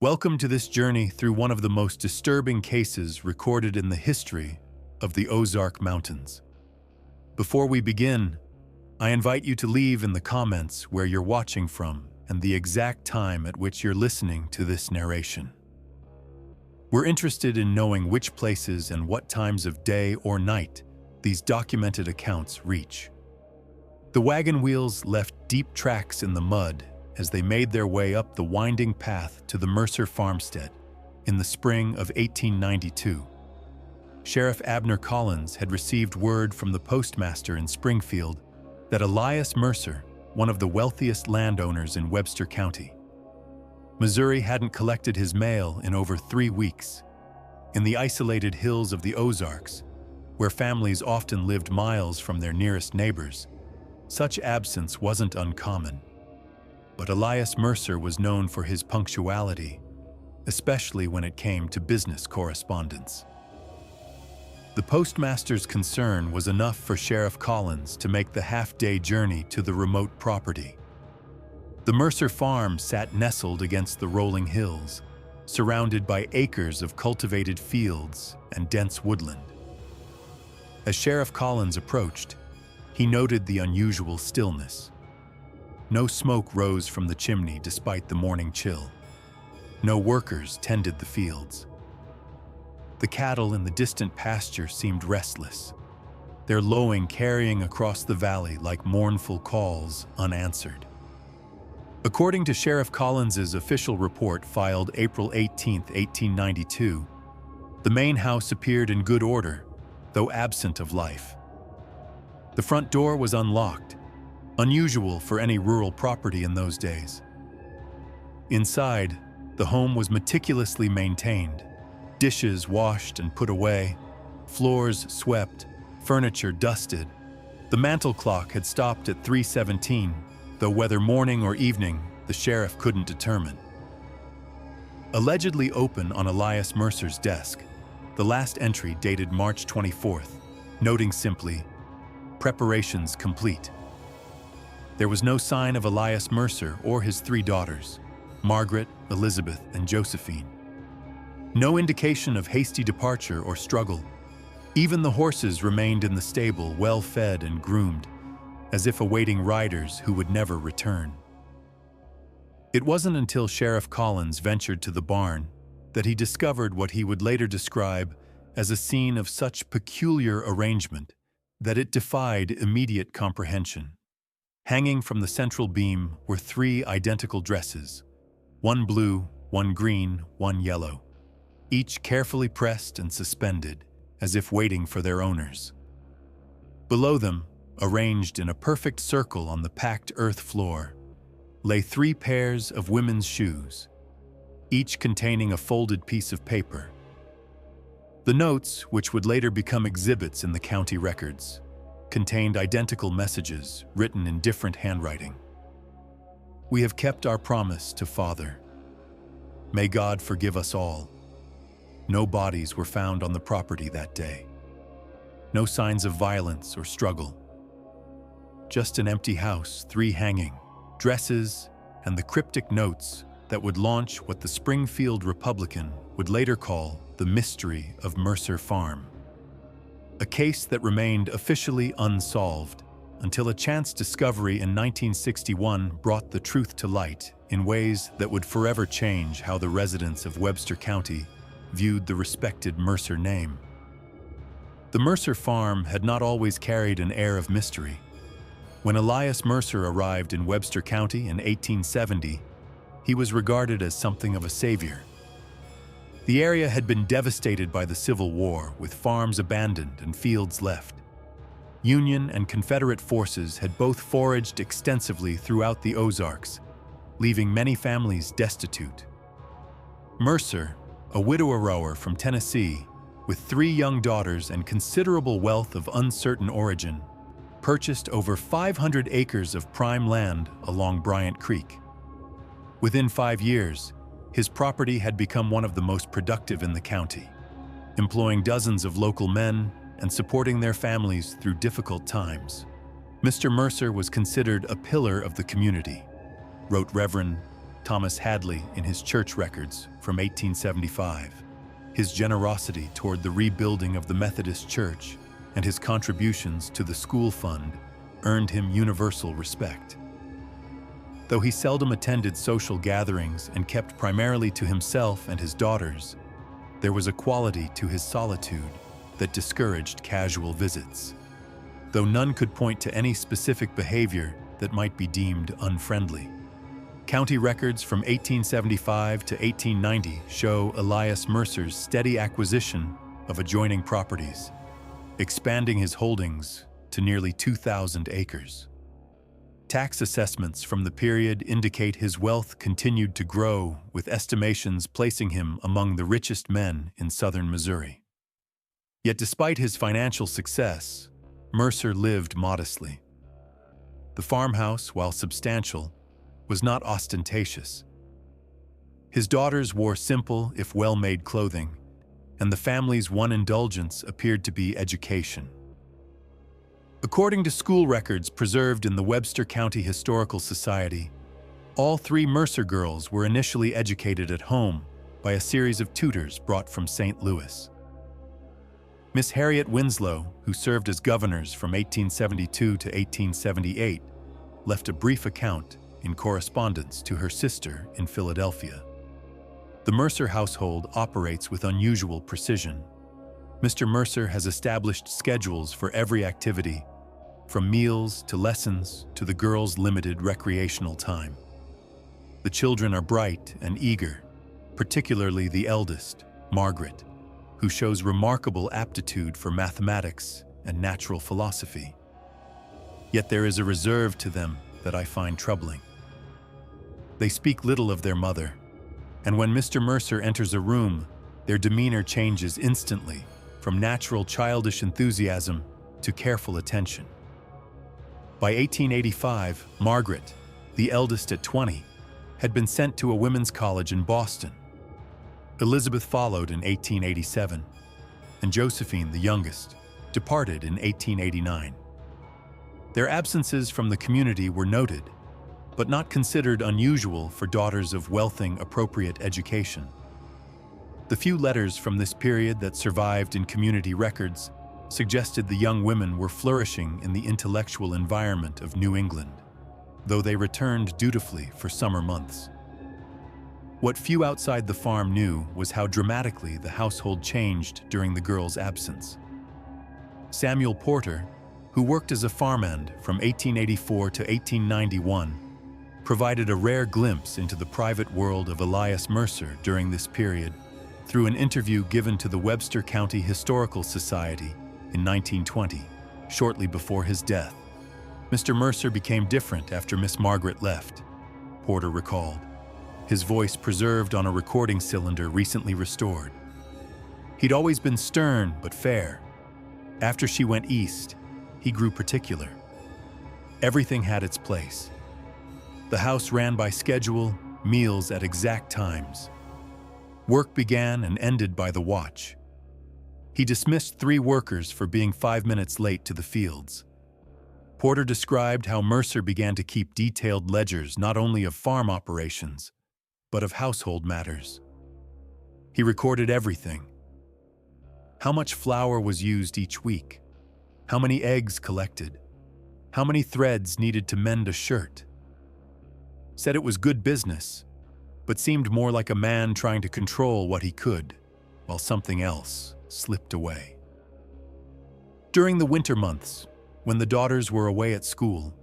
Welcome to this journey through one of the most disturbing cases recorded in the history of the Ozark Mountains. Before we begin, I invite you to leave in the comments where you're watching from and the exact time at which you're listening to this narration. We're interested in knowing which places and what times of day or night these documented accounts reach. The wagon wheels left deep tracks in the mud as they made their way up the winding path to the Mercer farmstead in the spring of 1892. Sheriff Abner Collins had received word from the postmaster in Springfield that Elias Mercer, one of the wealthiest landowners in Webster County, Missouri, hadn't collected his mail in over 3 weeks. In the isolated hills of the Ozarks, where families often lived miles from their nearest neighbors, such absence wasn't uncommon. But Elias Mercer was known for his punctuality, especially when it came to business correspondence. The postmaster's concern was enough for Sheriff Collins to make the half-day journey to the remote property. The Mercer farm sat nestled against the rolling hills, surrounded by acres of cultivated fields and dense woodland. As Sheriff Collins approached, he noted the unusual stillness. No smoke rose from the chimney despite the morning chill. No workers tended the fields. The cattle in the distant pasture seemed restless, their lowing carrying across the valley like mournful calls unanswered. According to Sheriff Collins's official report filed April 18, 1892, the main house appeared in good order, though absent of life. The front door was unlocked, unusual for any rural property in those days. Inside, the home was meticulously maintained, dishes washed and put away, floors swept, furniture dusted. The mantel clock had stopped at 3:17, though whether morning or evening, the sheriff couldn't determine. Allegedly open on Elias Mercer's desk, the last entry dated March 24th, noting simply, "Preparations complete." There was no sign of Elias Mercer or his 3 daughters, Margaret, Elizabeth, and Josephine. No indication of hasty departure or struggle. Even the horses remained in the stable, well fed and groomed, as if awaiting riders who would never return. It wasn't until Sheriff Collins ventured to the barn that he discovered what he would later describe as a scene of such peculiar arrangement that it defied immediate comprehension. Hanging from the central beam were 3 identical dresses, one blue, one green, one yellow, each carefully pressed and suspended, as if waiting for their owners. Below them, arranged in a perfect circle on the packed earth floor, lay 3 pairs of women's shoes, each containing a folded piece of paper. The notes, which would later become exhibits in the county records, contained identical messages written in different handwriting. "We have kept our promise to Father. May God forgive us all." No bodies were found on the property that day. No signs of violence or struggle. Just an empty house, 3 hanging dresses, and the cryptic notes that would launch what the Springfield Republican would later call the mystery of Mercer Farm. A case that remained officially unsolved until a chance discovery in 1961 brought the truth to light in ways that would forever change how the residents of Webster County viewed the respected Mercer name. The Mercer farm had not always carried an air of mystery. When Elias Mercer arrived in Webster County in 1870, he was regarded as something of a savior. The area had been devastated by the Civil War, with farms abandoned and fields left. Union and Confederate forces had both foraged extensively throughout the Ozarks, leaving many families destitute. Mercer, a widower from Tennessee, with 3 young daughters and considerable wealth of uncertain origin, purchased over 500 acres of prime land along Bryant Creek. Within 5 years, his property had become one of the most productive in the county, employing dozens of local men and supporting their families through difficult times. Mr. Mercer was considered a pillar of the community, wrote Reverend Thomas Hadley in his church records from 1875. His generosity toward the rebuilding of the Methodist Church and his contributions to the school fund earned him universal respect. Though he seldom attended social gatherings and kept primarily to himself and his daughters, there was a quality to his solitude that discouraged casual visits, though none could point to any specific behavior that might be deemed unfriendly. County records from 1875 to 1890 show Elias Mercer's steady acquisition of adjoining properties, expanding his holdings to nearly 2,000 acres. Tax assessments from the period indicate his wealth continued to grow, with estimations placing him among the richest men in southern Missouri. Yet despite his financial success, Mercer lived modestly. The farmhouse, while substantial, was not ostentatious. His daughters wore simple, if well-made clothing, and the family's one indulgence appeared to be education. According to school records preserved in the Webster County Historical Society, all three Mercer girls were initially educated at home by a series of tutors brought from St. Louis. Miss Harriet Winslow, who served as governors from 1872 to 1878, left a brief account in correspondence to her sister in Philadelphia. The Mercer household operates with unusual precision. Mr. Mercer has established schedules for every activity, from meals to lessons to the girls' limited recreational time. The children are bright and eager, particularly the eldest, Margaret, who shows remarkable aptitude for mathematics and natural philosophy. Yet there is a reserve to them that I find troubling. They speak little of their mother, and when Mr. Mercer enters a room, their demeanor changes instantly from natural childish enthusiasm to careful attention. By 1885, Margaret, the eldest at 20, had been sent to a women's college in Boston. Elizabeth followed in 1887, and Josephine, the youngest, departed in 1889. Their absences from the community were noted, but not considered unusual for daughters of wealthing appropriate education. The few letters from this period that survived in community records suggested the young women were flourishing in the intellectual environment of New England, though they returned dutifully for summer months. What few outside the farm knew was how dramatically the household changed during the girls' absence. Samuel Porter, who worked as a farmhand from 1884 to 1891, provided a rare glimpse into the private world of Elias Mercer during this period through an interview given to the Webster County Historical Society in 1920, shortly before his death. Mr. Mercer became different after Miss Margaret left, Porter recalled, his voice preserved on a recording cylinder recently restored. He'd always been stern but fair. After she went east, he grew particular. Everything had its place. The house ran by schedule, meals at exact times. Work began and ended by the watch. He dismissed 3 workers for being 5 minutes late to the fields. Porter described how Mercer began to keep detailed ledgers not only of farm operations, but of household matters. He recorded everything. How much flour was used each week? How many eggs collected? How many threads needed to mend a shirt? Said it was good business, but seemed more like a man trying to control what he could, while something else slipped away. During the winter months, when the daughters were away at school,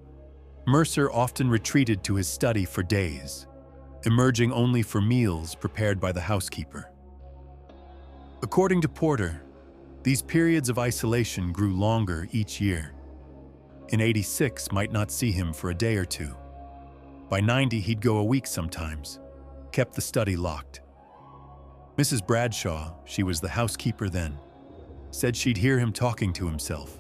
Mercer often retreated to his study for days, emerging only for meals prepared by the housekeeper. According to Porter, these periods of isolation grew longer each year. In 86 might not see him for a day or two. By 90 he'd go a week sometimes, kept the study locked. Mrs. Bradshaw, she was the housekeeper then, said she'd hear him talking to himself,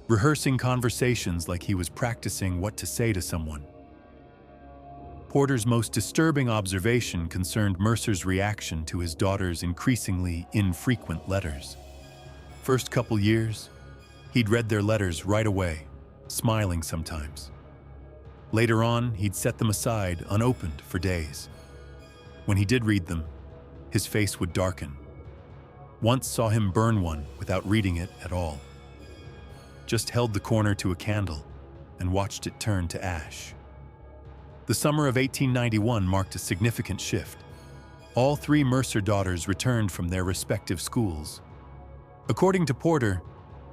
rehearsing conversations like he was practicing what to say to someone. Porter's most disturbing observation concerned Mercer's reaction to his daughter's increasingly infrequent letters. First couple years, he'd read their letters right away, smiling sometimes. Later on, he'd set them aside unopened for days. When he did read them, his face would darken. Once saw him burn one without reading it at all. Just held the corner to a candle and watched it turn to ash. The summer of 1891 marked a significant shift. All three Mercer daughters returned from their respective schools. According to Porter,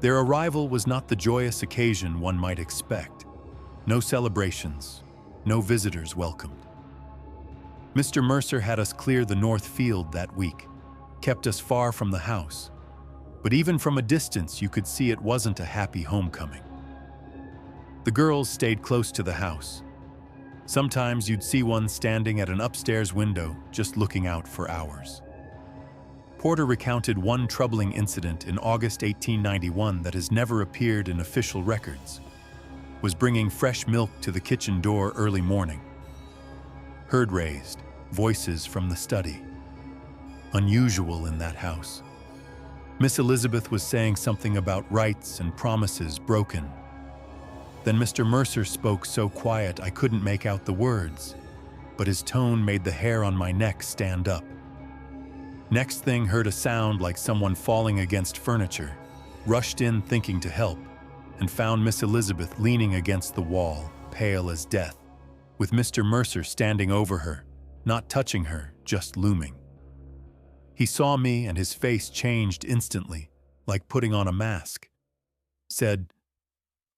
their arrival was not the joyous occasion one might expect. No celebrations, no visitors welcomed. Mr. Mercer had us clear the north field that week, kept us far from the house, but even from a distance you could see it wasn't a happy homecoming. The girls stayed close to the house. Sometimes you'd see one standing at an upstairs window just looking out for hours. Porter recounted one troubling incident in August 1891 that has never appeared in official records. Was bringing fresh milk to the kitchen door early morning. Heard raised voices from the study. Unusual in that house. Miss Elizabeth was saying something about rights and promises broken. Then Mr. Mercer spoke so quiet I couldn't make out the words, but his tone made the hair on my neck stand up. Next thing, heard a sound like someone falling against furniture, rushed in thinking to help, and found Miss Elizabeth leaning against the wall, pale as death, with Mr. Mercer standing over her, not touching her, just looming. He saw me and his face changed instantly, like putting on a mask. Said,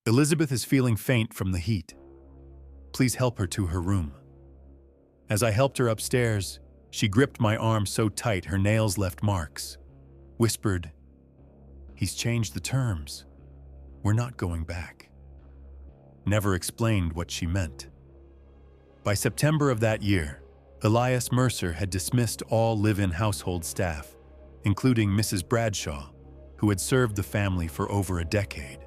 "Elizabeth is feeling faint from the heat. Please help her to her room." As I helped her upstairs, she gripped my arm so tight her nails left marks. Whispered, "He's changed the terms. We're not going back." Never explained what she meant. By September of that year, Elias Mercer had dismissed all live-in household staff, including Mrs. Bradshaw, who had served the family for over a decade.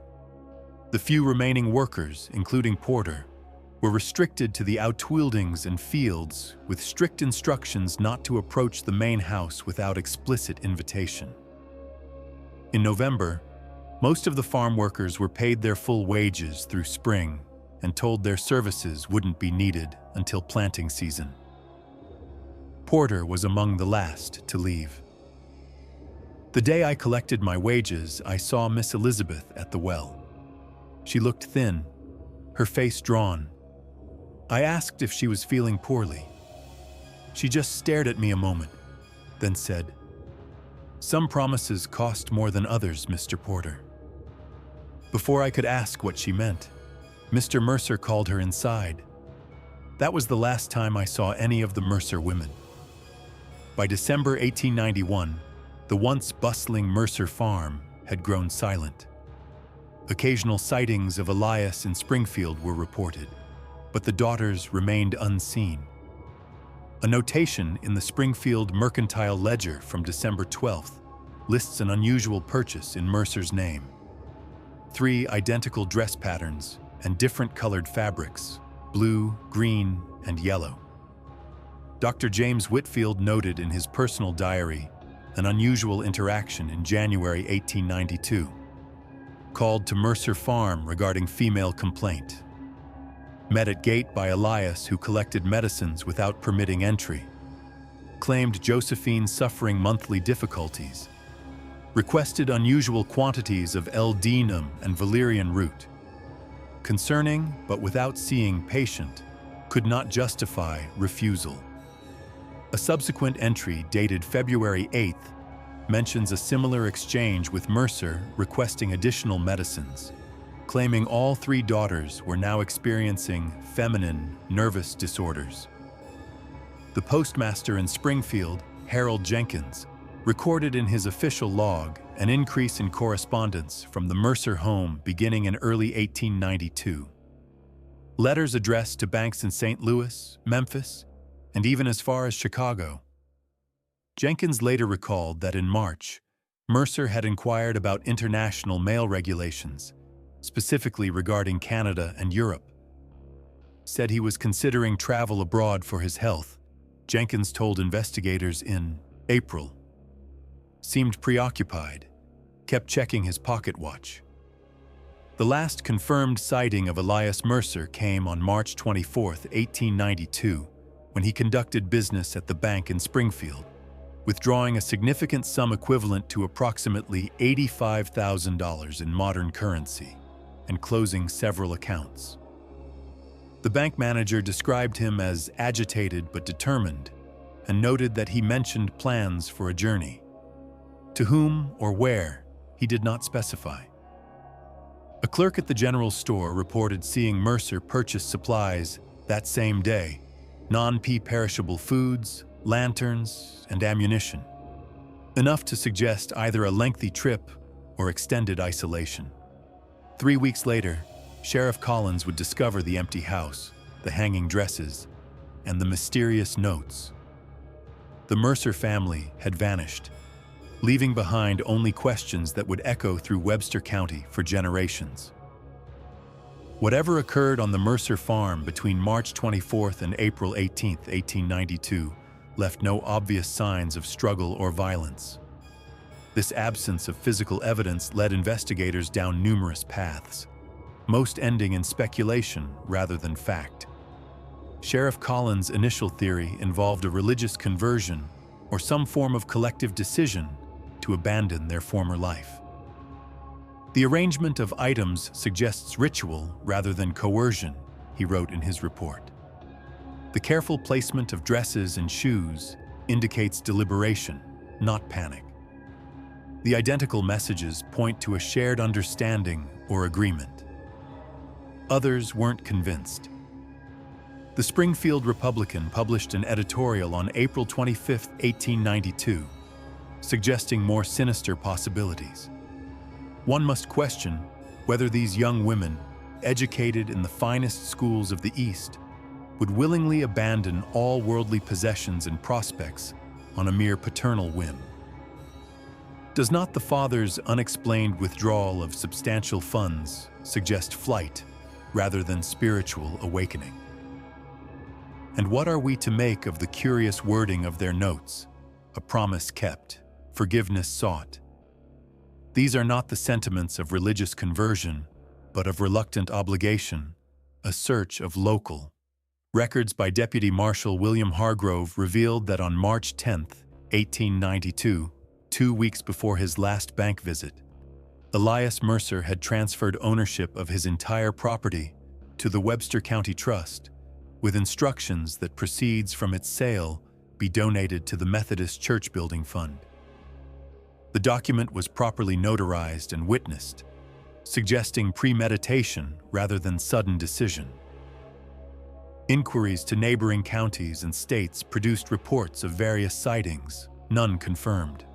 The few remaining workers, including Porter, were restricted to the outbuildings and fields with strict instructions not to approach the main house without explicit invitation. In November, most of the farm workers were paid their full wages through spring and told their services wouldn't be needed until planting season. Porter was among the last to leave. The day I collected my wages, I saw Miss Elizabeth at the well. She looked thin, her face drawn. I asked if she was feeling poorly. She just stared at me a moment, then said, "Some promises cost more than others, Mr. Porter." Before I could ask what she meant, Mr. Mercer called her inside. That was the last time I saw any of the Mercer women. By December 1891, the once bustling Mercer farm had grown silent. Occasional sightings of Elias in Springfield were reported, but the daughters remained unseen. A notation in the Springfield Mercantile Ledger from December 12th lists an unusual purchase in Mercer's name. 3 identical dress patterns and different colored fabrics, blue, green, and yellow. Dr. James Whitfield noted in his personal diary an unusual interaction in January 1892. Called to Mercer Farm regarding female complaint. Met at gate by Elias, who collected medicines without permitting entry. Claimed Josephine suffering monthly difficulties. Requested unusual quantities of L-dinum and valerian root. Concerning, but without seeing patient, could not justify refusal. A subsequent entry dated February 8th mentions a similar exchange with Mercer requesting additional medicines, claiming all 3 daughters were now experiencing feminine nervous disorders. The postmaster in Springfield, Harold Jenkins, recorded in his official log an increase in correspondence from the Mercer home beginning in early 1892. Letters addressed to banks in St. Louis, Memphis, and even as far as Chicago. Jenkins later recalled that in March, Mercer had inquired about international mail regulations, specifically regarding Canada and Europe. Said he was considering travel abroad for his health, Jenkins told investigators in April. Seemed preoccupied, kept checking his pocket watch. The last confirmed sighting of Elias Mercer came on March 24, 1892, when he conducted business at the bank in Springfield, withdrawing a significant sum equivalent to approximately $85,000 in modern currency and closing several accounts. The bank manager described him as agitated but determined and noted that he mentioned plans for a journey. To whom or where, he did not specify. A clerk at the general store reported seeing Mercer purchase supplies that same day, non-perishable foods, lanterns, and ammunition, enough to suggest either a lengthy trip or extended isolation. 3 weeks later, Sheriff Collins would discover the empty house, the hanging dresses, and the mysterious notes. The Mercer family had vanished, leaving behind only questions that would echo through Webster County for generations. Whatever occurred on the Mercer farm between March 24th and April 18, 1892, left no obvious signs of struggle or violence. This absence of physical evidence led investigators down numerous paths, most ending in speculation rather than fact. Sheriff Collins' initial theory involved a religious conversion or some form of collective decision to abandon their former life. The arrangement of items suggests ritual rather than coercion, he wrote in his report. The careful placement of dresses and shoes indicates deliberation, not panic. The identical messages point to a shared understanding or agreement. Others weren't convinced. The Springfield Republican published an editorial on April 25, 1892, suggesting more sinister possibilities. One must question whether these young women, educated in the finest schools of the East, would willingly abandon all worldly possessions and prospects on a mere paternal whim. Does not the father's unexplained withdrawal of substantial funds suggest flight rather than spiritual awakening? And what are we to make of the curious wording of their notes? A promise kept, forgiveness sought. These are not the sentiments of religious conversion, but of reluctant obligation, a search of local. Records by Deputy Marshal William Hargrove revealed that on March 10, 1892, 2 weeks before his last bank visit, Elias Mercer had transferred ownership of his entire property to the Webster County Trust, with instructions that proceeds from its sale be donated to the Methodist Church Building Fund. The document was properly notarized and witnessed, suggesting premeditation rather than sudden decision. Inquiries to neighboring counties and states produced reports of various sightings, none confirmed.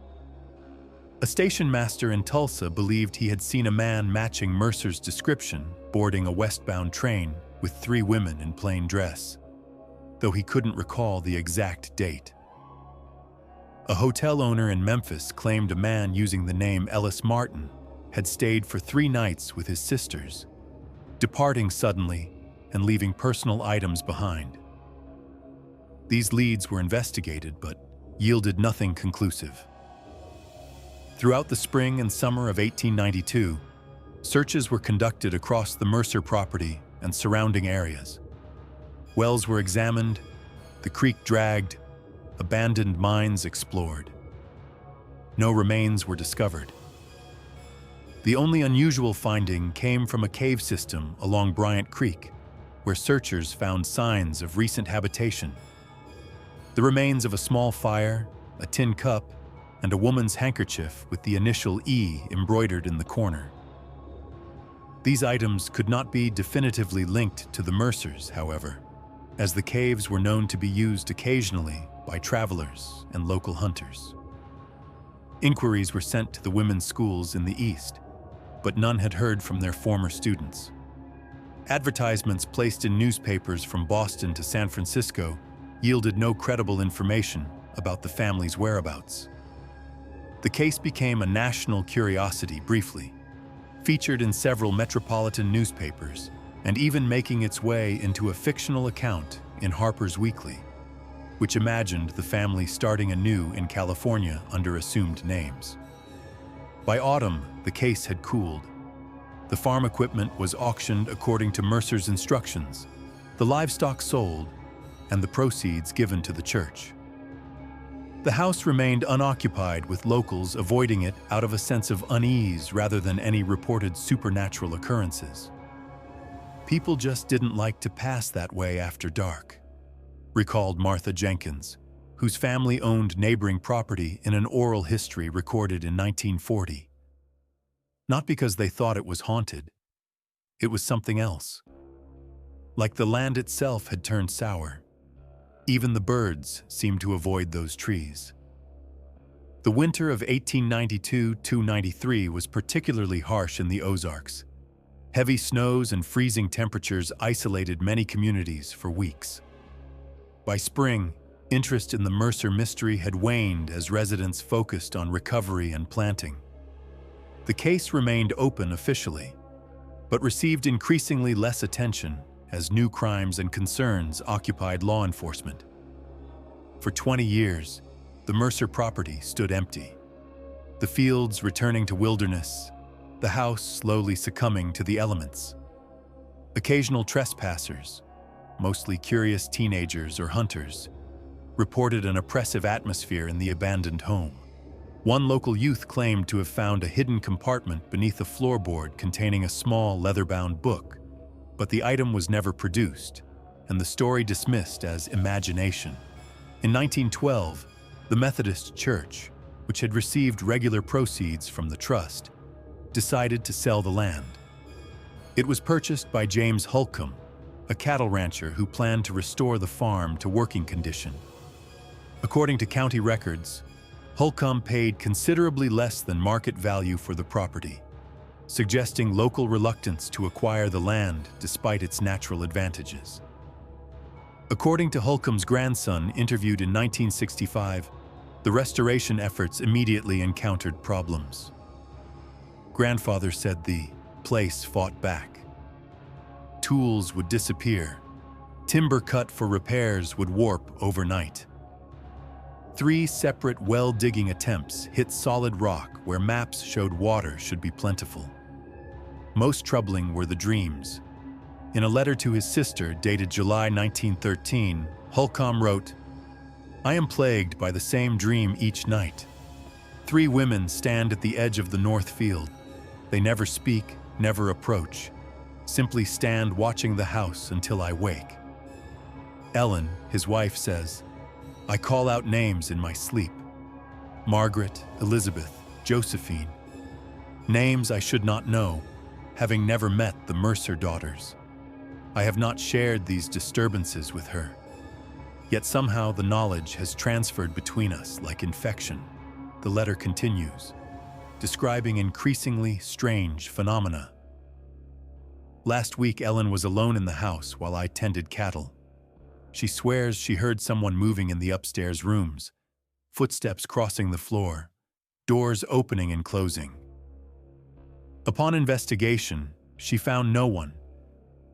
A station master in Tulsa believed he had seen a man matching Mercer's description boarding a westbound train with 3 women in plain dress, though he couldn't recall the exact date. A hotel owner in Memphis claimed a man using the name Ellis Martin had stayed for 3 nights with his sisters, departing suddenly and leaving personal items behind. These leads were investigated but yielded nothing conclusive. Throughout the spring and summer of 1892, searches were conducted across the Mercer property and surrounding areas. Wells were examined, the creek dragged, abandoned mines explored. No remains were discovered. The only unusual finding came from a cave system along Bryant Creek, where searchers found signs of recent habitation. The remains of a small fire, a tin cup, and a woman's handkerchief with the initial E embroidered in the corner. These items could not be definitively linked to the Mercers, however, as the caves were known to be used occasionally by travelers and local hunters. Inquiries were sent to the women's schools in the East, but none had heard from their former students. Advertisements placed in newspapers from Boston to San Francisco yielded no credible information about the family's whereabouts. The case became a national curiosity briefly, featured in several metropolitan newspapers, and even making its way into a fictional account in Harper's Weekly, which imagined the family starting anew in California under assumed names. By autumn, the case had cooled. The farm equipment was auctioned according to Mercer's instructions, the livestock sold, and the proceeds given to the church. The house remained unoccupied, with locals avoiding it out of a sense of unease rather than any reported supernatural occurrences. People just didn't like to pass that way after dark, recalled Martha Jenkins, whose family owned neighboring property in an oral history recorded in 1940. Not because they thought it was haunted. It was something else. Like the land itself had turned sour. Even the birds seemed to avoid those trees. The winter of 1892–93 was particularly harsh in the Ozarks. Heavy snows and freezing temperatures isolated many communities for weeks. By spring, interest in the Mercer mystery had waned as residents focused on recovery and planting. The case remained open officially, but received increasingly less attention as new crimes and concerns occupied law enforcement. For 20 years, the Mercer property stood empty, the fields returning to wilderness, the house slowly succumbing to the elements. Occasional trespassers, mostly curious teenagers or hunters, reported an oppressive atmosphere in the abandoned home. One local youth claimed to have found a hidden compartment beneath a floorboard containing a small leather-bound book, but the item was never produced, and the story dismissed as imagination. In 1912, the Methodist Church, which had received regular proceeds from the trust, decided to sell the land. It was purchased by James Holcomb, a cattle rancher who planned to restore the farm to working condition. According to county records, Holcomb paid considerably less than market value for the property, suggesting local reluctance to acquire the land despite its natural advantages. According to Holcomb's grandson, interviewed in 1965, the restoration efforts immediately encountered problems. Grandfather said the place fought back. Tools would disappear. Timber cut for repairs would warp overnight. 3 separate well-digging attempts hit solid rock where maps showed water should be plentiful. Most troubling were the dreams. In a letter to his sister dated July 1913, Holcomb wrote, "I am plagued by the same dream each night. 3 women stand at the edge of the north field. They never speak, never approach, simply stand watching the house until I wake. Ellen, his wife, says, I call out names in my sleep. Margaret, Elizabeth, Josephine. Names I should not know, having never met the Mercer daughters. I have not shared these disturbances with her. Yet somehow the knowledge has transferred between us like infection." The letter continues, describing increasingly strange phenomena. "Last week, Ellen was alone in the house while I tended cattle. She swears she heard someone moving in the upstairs rooms, footsteps crossing the floor, doors opening and closing. Upon investigation, she found no one,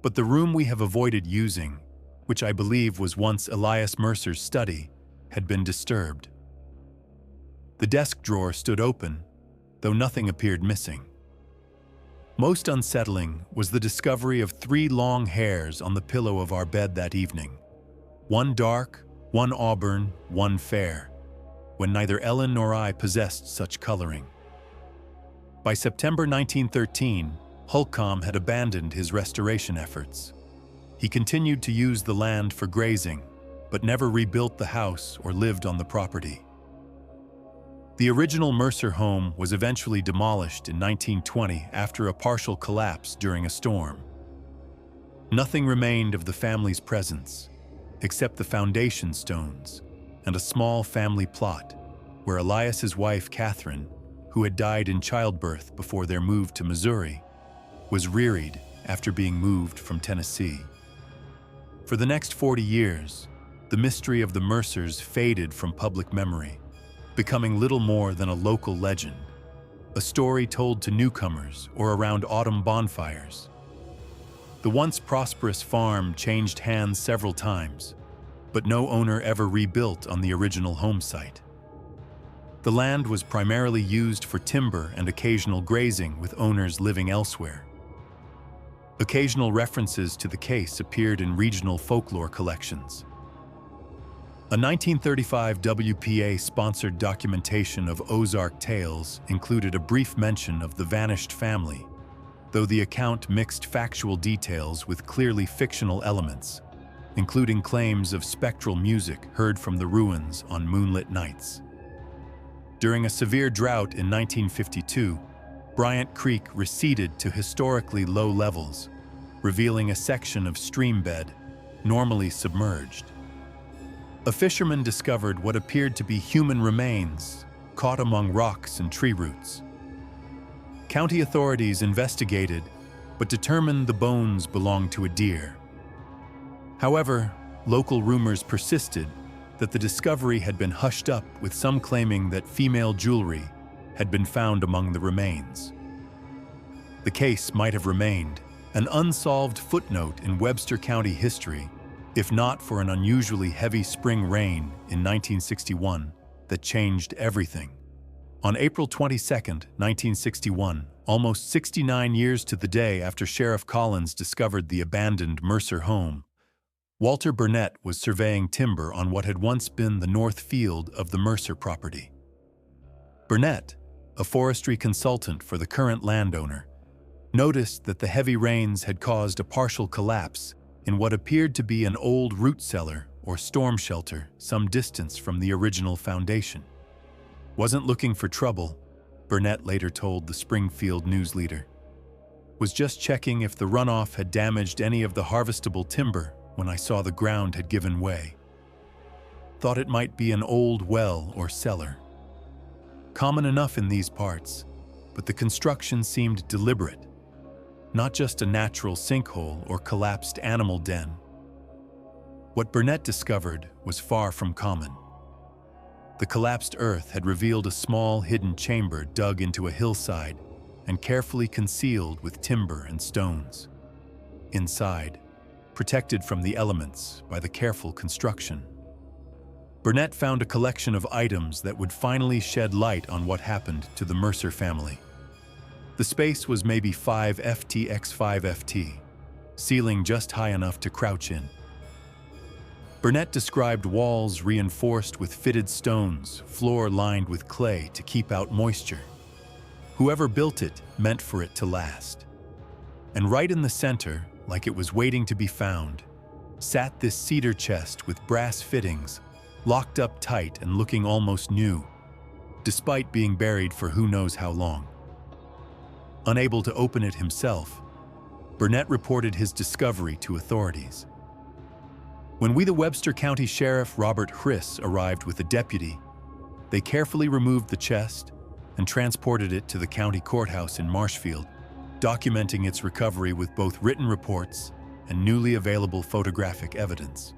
but the room we have avoided using, which I believe was once Elias Mercer's study, had been disturbed. The desk drawer stood open, though nothing appeared missing. Most unsettling was the discovery of 3 long hairs on the pillow of our bed that evening. One dark, one auburn, one fair, when neither Ellen nor I possessed such coloring. By September 1913, Holcomb had abandoned his restoration efforts. He continued to use the land for grazing, but never rebuilt the house or lived on the property. The original Mercer home was eventually demolished in 1920 after a partial collapse during a storm. Nothing remained of the family's presence, except the foundation stones and a small family plot where Elias's wife, Catherine, who had died in childbirth before their move to Missouri, was reared after being moved from Tennessee. For the next 40 years, the mystery of the Mercers faded from public memory, becoming little more than a local legend, a story told to newcomers or around autumn bonfires. The once prosperous farm changed hands several times, but no owner ever rebuilt on the original home site. The land was primarily used for timber and occasional grazing, with owners living elsewhere. Occasional references to the case appeared in regional folklore collections. A 1935 WPA-sponsored documentation of Ozark tales included a brief mention of the vanished family, though the account mixed factual details with clearly fictional elements, including claims of spectral music heard from the ruins on moonlit nights. During a severe drought in 1952, Bryant Creek receded to historically low levels, revealing a section of stream bed normally submerged. A fisherman discovered what appeared to be human remains caught among rocks and tree roots. County authorities investigated, but determined the bones belonged to a deer. However, local rumors persisted that the discovery had been hushed up, with some claiming that female jewelry had been found among the remains. The case might have remained an unsolved footnote in Webster County history, if not for an unusually heavy spring rain in 1961 that changed everything. On April 22, 1961, almost 69 years to the day after Sheriff Collins discovered the abandoned Mercer home, Walter Burnett was surveying timber on what had once been the north field of the Mercer property. Burnett, a forestry consultant for the current landowner, noticed that the heavy rains had caused a partial collapse in what appeared to be an old root cellar or storm shelter some distance from the original foundation. Wasn't looking for trouble, Burnett later told the Springfield News Leader. Was just checking if the runoff had damaged any of the harvestable timber when I saw the ground had given way. Thought it might be an old well or cellar. Common enough in these parts, but the construction seemed deliberate, not just a natural sinkhole or collapsed animal den. What Burnett discovered was far from common. The collapsed earth had revealed a small hidden chamber dug into a hillside and carefully concealed with timber and stones. Inside, protected from the elements by the careful construction, Burnett found a collection of items that would finally shed light on what happened to the Mercer family. The space was maybe 5 ft x 5 ft, ceiling just high enough to crouch in. Burnett described walls reinforced with fitted stones, floor lined with clay to keep out moisture. Whoever built it meant for it to last. And right in the center, like it was waiting to be found, sat this cedar chest with brass fittings, locked up tight and looking almost new, despite being buried for who knows how long. Unable to open it himself, Burnett reported his discovery to authorities. When the Webster County Sheriff Robert Hriss arrived with a deputy, they carefully removed the chest and transported it to the county courthouse in Marshfield, documenting its recovery with both written reports and newly available photographic evidence.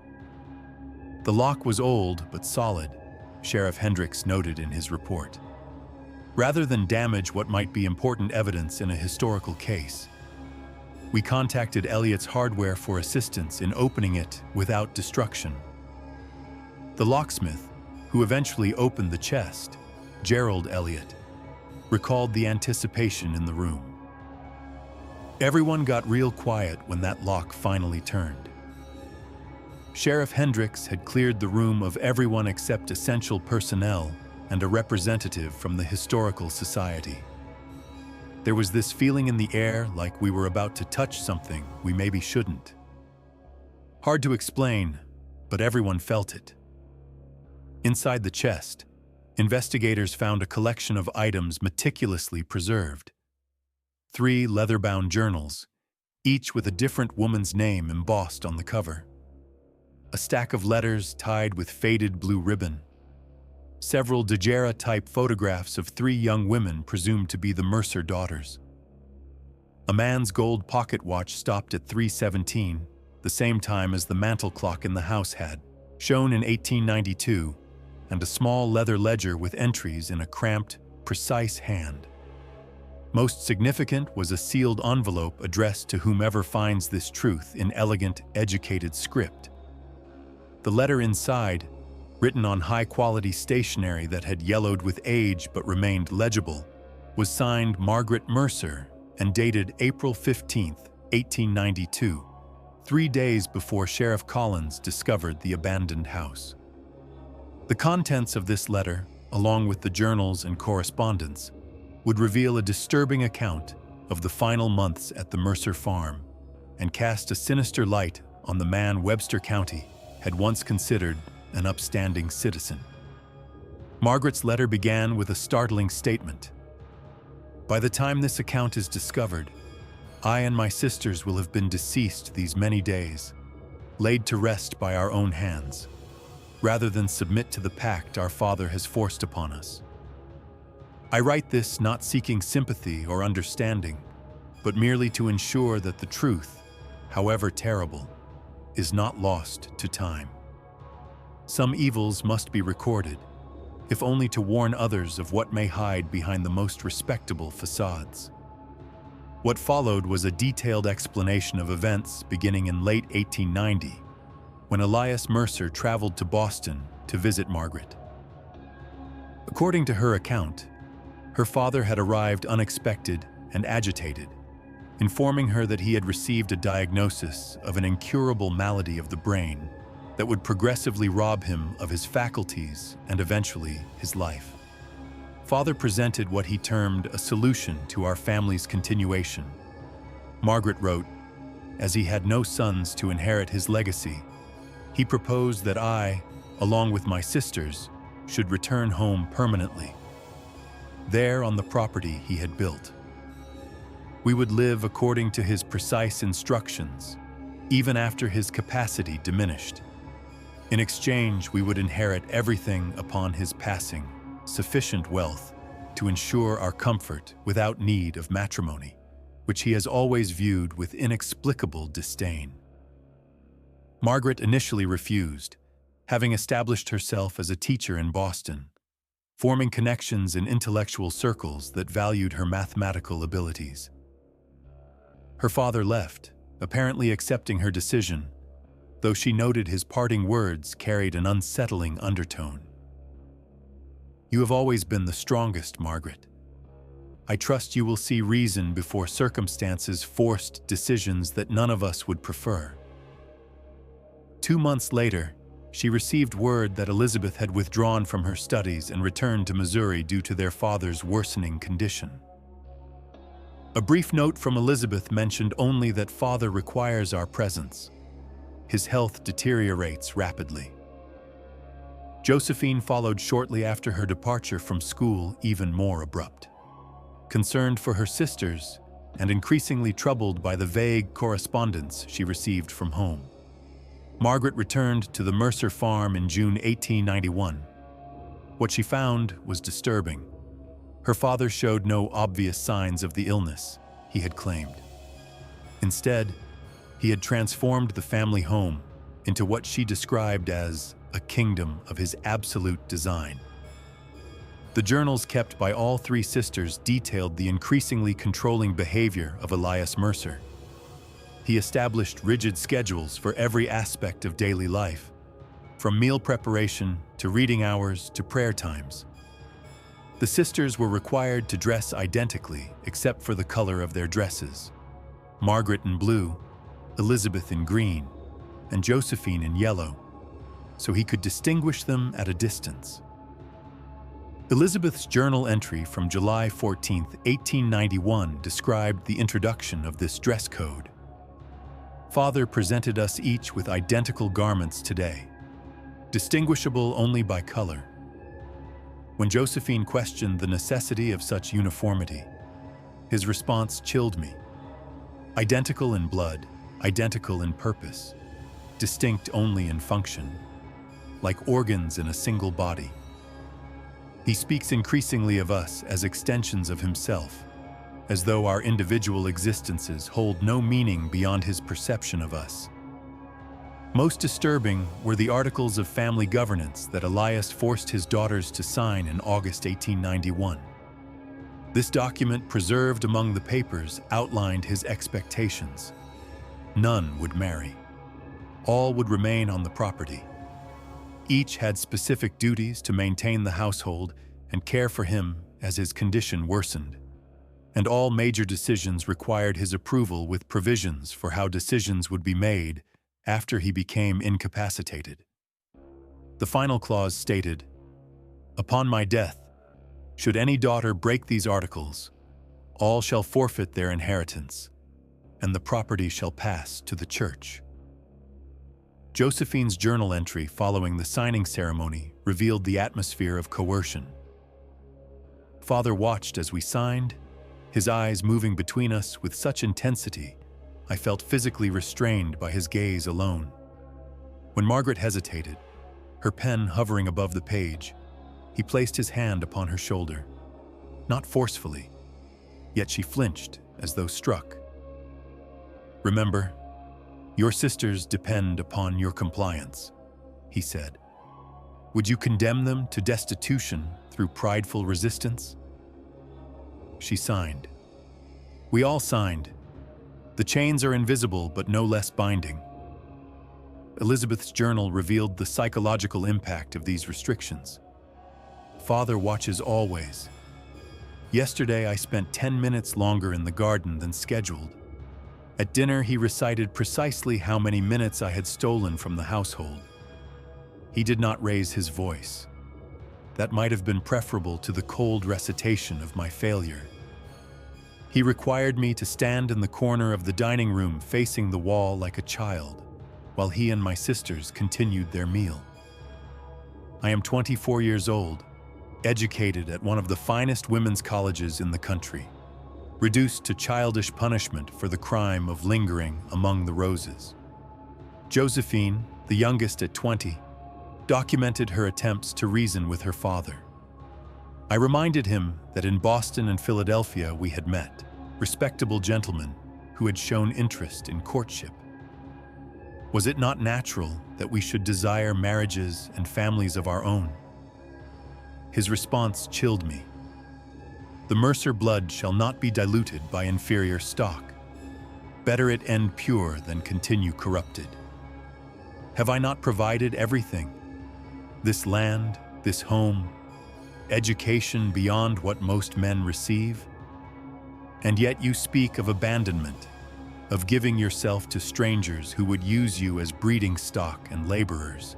The lock was old but solid, Sheriff Hendricks noted in his report. Rather than damage what might be important evidence in a historical case, we contacted Elliott's Hardware for assistance in opening it without destruction. The locksmith, who eventually opened the chest, Gerald Elliott, recalled the anticipation in the room. Everyone got real quiet when that lock finally turned. Sheriff Hendricks had cleared the room of everyone except essential personnel and a representative from the Historical Society. There was this feeling in the air like we were about to touch something we maybe shouldn't. Hard to explain, but everyone felt it. Inside the chest, investigators found a collection of items meticulously preserved. 3 leather-bound journals, each with a different woman's name embossed on the cover. A stack of letters tied with faded blue ribbon. Several daguerreotype photographs of 3 young women presumed to be the Mercer daughters. A man's gold pocket watch stopped at 3:17, the same time as the mantel clock in the house had, shown in 1892, and a small leather ledger with entries in a cramped, precise hand. Most significant was a sealed envelope addressed to whomever finds this truth in elegant, educated script. The letter inside, written on high-quality stationery that had yellowed with age but remained legible, was signed Margaret Mercer and dated April 15, 1892, 3 days before Sheriff Collins discovered the abandoned house. The contents of this letter, along with the journals and correspondence, would reveal a disturbing account of the final months at the Mercer farm and cast a sinister light on the man Webster County had once considered an upstanding citizen. Margaret's letter began with a startling statement. "By the time this account is discovered, I and my sisters will have been deceased these many days, laid to rest by our own hands, rather than submit to the pact our father has forced upon us. I write this not seeking sympathy or understanding, but merely to ensure that the truth, however terrible, is not lost to time. Some evils must be recorded, if only to warn others of what may hide behind the most respectable facades." What followed was a detailed explanation of events beginning in late 1890, when Elias Mercer traveled to Boston to visit Margaret. According to her account, her father had arrived unexpected and agitated, informing her that he had received a diagnosis of an incurable malady of the brain that would progressively rob him of his faculties and eventually his life. Father presented what he termed a solution to our family's continuation. Margaret wrote, "As he had no sons to inherit his legacy, he proposed that I, along with my sisters, should return home permanently, there on the property he had built. We would live according to his precise instructions, even after his capacity diminished. In exchange, we would inherit everything upon his passing, sufficient wealth to ensure our comfort without need of matrimony, which he has always viewed with inexplicable disdain." Margaret initially refused, having established herself as a teacher in Boston, forming connections in intellectual circles that valued her mathematical abilities. Her father left, apparently accepting her decision, though she noted his parting words carried an unsettling undertone. "You have always been the strongest, Margaret. I trust you will see reason before circumstances forced decisions that none of us would prefer." 2 months later, she received word that Elizabeth had withdrawn from her studies and returned to Missouri due to their father's worsening condition. A brief note from Elizabeth mentioned only that father requires our presence. His health deteriorates rapidly. Josephine followed shortly after her departure from school, even more abrupt. Concerned for her sisters and increasingly troubled by the vague correspondence she received from home, Margaret returned to the Mercer farm in June 1891. What she found was disturbing. Her father showed no obvious signs of the illness he had claimed. Instead, he had transformed the family home into what she described as a kingdom of his absolute design. The journals kept by all three sisters detailed the increasingly controlling behavior of Elias Mercer. He established rigid schedules for every aspect of daily life, from meal preparation to reading hours to prayer times. The sisters were required to dress identically except for the color of their dresses: Margaret in blue, Elizabeth in green, and Josephine in yellow, so he could distinguish them at a distance. Elizabeth's journal entry from July 14, 1891 described the introduction of this dress code. "Father presented us each with identical garments today, distinguishable only by color. When Josephine questioned the necessity of such uniformity, his response chilled me. Identical in blood, identical in purpose, distinct only in function, like organs in a single body. He speaks increasingly of us as extensions of himself, as though our individual existences hold no meaning beyond his perception of us." Most disturbing were the articles of family governance that Elias forced his daughters to sign in August 1891. This document, preserved among the papers, outlined his expectations. None would marry. All would remain on the property. Each had specific duties to maintain the household and care for him as his condition worsened. and all major decisions required his approval with provisions for how decisions would be made after he became incapacitated. The final clause stated, "Upon my death, should any daughter break these articles, all shall forfeit their inheritance, and the property shall pass to the church." Josephine's journal entry following the signing ceremony revealed the atmosphere of coercion. Father watched as we signed, his eyes moving between us with such intensity, I felt physically restrained by his gaze alone. When Margaret hesitated, her pen hovering above the page, he placed his hand upon her shoulder. Not forcefully, yet she flinched as though struck. "Remember, your sisters depend upon your compliance," he said. "Would you condemn them to destitution through prideful resistance?" She signed. We all signed. The chains are invisible but no less binding. Elizabeth's journal revealed the psychological impact of these restrictions. Father watches always. Yesterday I spent 10 minutes longer in the garden than scheduled. At dinner he recited precisely how many minutes I had stolen from the household. He did not raise his voice. That might have been preferable to the cold recitation of my failure. He required me to stand in the corner of the dining room facing the wall like a child, while he and my sisters continued their meal. I am 24 years old, educated at one of the finest women's colleges in the country, reduced to childish punishment for the crime of lingering among the roses. Josephine, the youngest at 20, documented her attempts to reason with her father. I reminded him that in Boston and Philadelphia we had met, respectable gentlemen who had shown interest in courtship. Was it not natural that we should desire marriages and families of our own? His response chilled me. The Mercer blood shall not be diluted by inferior stock. Better it end pure than continue corrupted. Have I not provided everything? This land, this home, education beyond what most men receive? And yet you speak of abandonment, of giving yourself to strangers who would use you as breeding stock and laborers.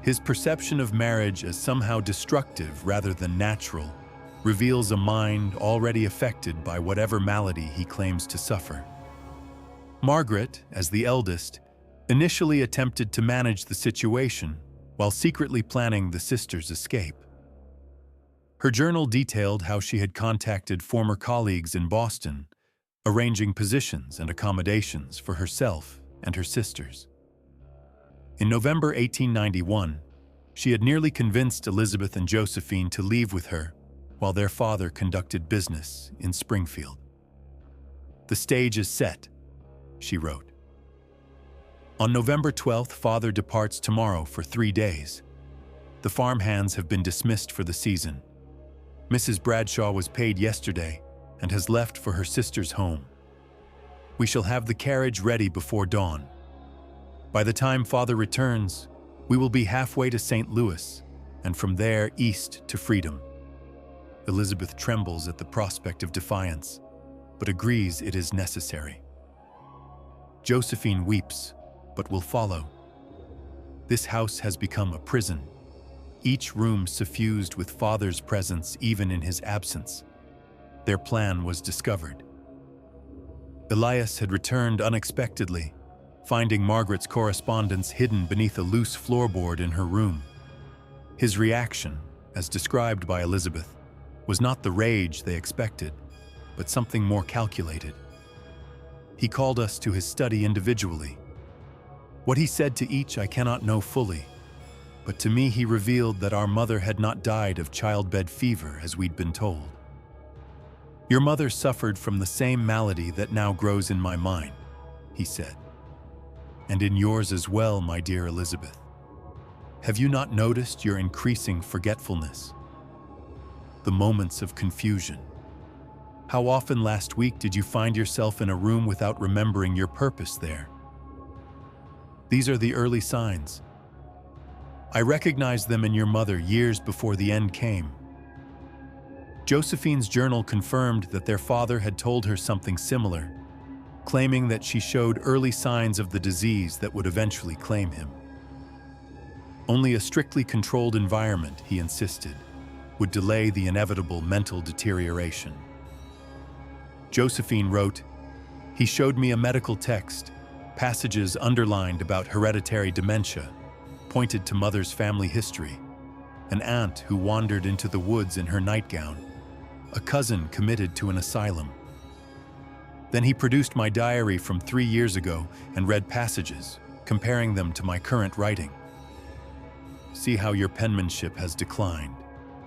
His perception of marriage as somehow destructive rather than natural reveals a mind already affected by whatever malady he claims to suffer. Margaret, as the eldest, initially attempted to manage the situation while secretly planning the sisters' escape. Her journal detailed how she had contacted former colleagues in Boston, arranging positions and accommodations for herself and her sisters. In November 1891, she had nearly convinced Elizabeth and Josephine to leave with her while their father conducted business in Springfield. "The stage is set," she wrote. On November 12th, father departs tomorrow for 3 days. The farm hands have been dismissed for the season. Mrs. Bradshaw was paid yesterday and has left for her sister's home. We shall have the carriage ready before dawn. By the time father returns, we will be halfway to St. Louis, and from there east to freedom. Elizabeth trembles at the prospect of defiance, but agrees it is necessary. Josephine weeps, but will follow. This house has become a prison, each room suffused with father's presence even in his absence. Their plan was discovered. Elias had returned unexpectedly, finding Margaret's correspondence hidden beneath a loose floorboard in her room. His reaction, as described by Elizabeth, was not the rage they expected, but something more calculated. He called us to his study individually. What he said to each I cannot know fully, but to me he revealed that our mother had not died of childbed fever as we'd been told. "Your mother suffered from the same malady that now grows in my mind," he said. "And in yours as well, my dear Elizabeth. Have you not noticed your increasing forgetfulness? The moments of confusion. How often last week did you find yourself in a room without remembering your purpose there? These are the early signs. I recognized them in your mother years before the end came." Josephine's journal confirmed that their father had told her something similar, claiming that she showed early signs of the disease that would eventually claim him. Only a strictly controlled environment, he insisted, would delay the inevitable mental deterioration. Josephine wrote, "He showed me a medical text, passages underlined about hereditary dementia, pointed to mother's family history, an aunt who wandered into the woods in her nightgown, a cousin committed to an asylum. Then he produced my diary from 3 years ago and read passages, comparing them to my current writing. See how your penmanship has declined,"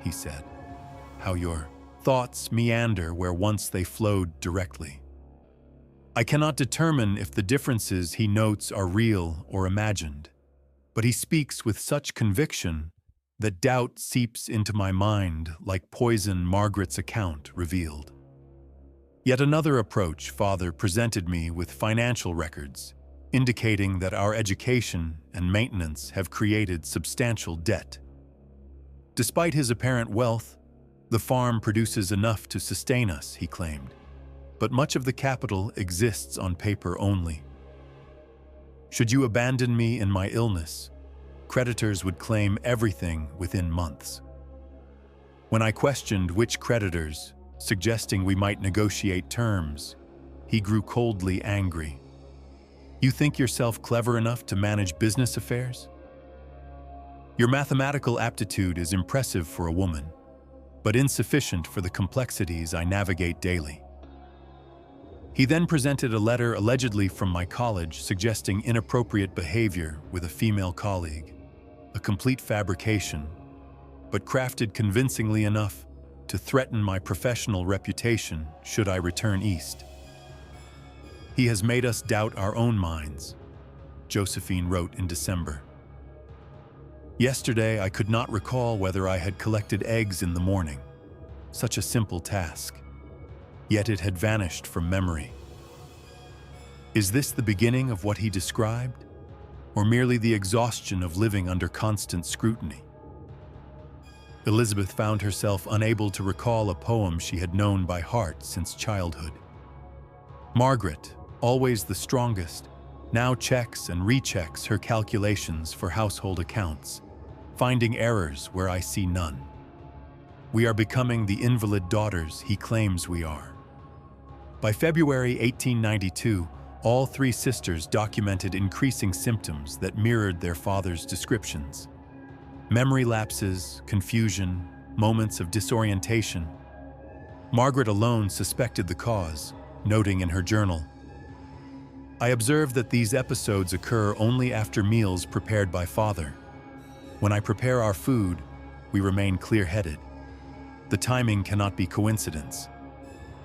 he said, "how your thoughts meander where once they flowed directly. I cannot determine if the differences he notes are real or imagined, but he speaks with such conviction that doubt seeps into my mind like poison Margaret's account revealed." Yet another approach father presented me with financial records, indicating that our education and maintenance have created substantial debt. Despite his apparent wealth, the farm produces enough to sustain us, he claimed, but much of the capital exists on paper only. Should you abandon me in my illness, creditors would claim everything within months. When I questioned which creditors, suggesting we might negotiate terms, he grew coldly angry. "You think yourself clever enough to manage business affairs? Your mathematical aptitude is impressive for a woman, but insufficient for the complexities I navigate daily." He then presented a letter allegedly from my college suggesting inappropriate behavior with a female colleague, a complete fabrication, but crafted convincingly enough to threaten my professional reputation should I return east. "He has made us doubt our own minds," Josephine wrote in December. "Yesterday I could not recall whether I had collected eggs in the morning, such a simple task. Yet it had vanished from memory." Is this the beginning of what he described, or merely the exhaustion of living under constant scrutiny? Elizabeth found herself unable to recall a poem she had known by heart since childhood. Margaret, always the strongest, now checks and rechecks her calculations for household accounts, finding errors where I see none. We are becoming the invalid daughters he claims we are. By February 1892, all 3 sisters documented increasing symptoms that mirrored their father's descriptions. Memory lapses, confusion, moments of disorientation. Margaret alone suspected the cause, noting in her journal, "I observe that these episodes occur only after meals prepared by father. When I prepare our food, we remain clear-headed. The timing cannot be coincidence.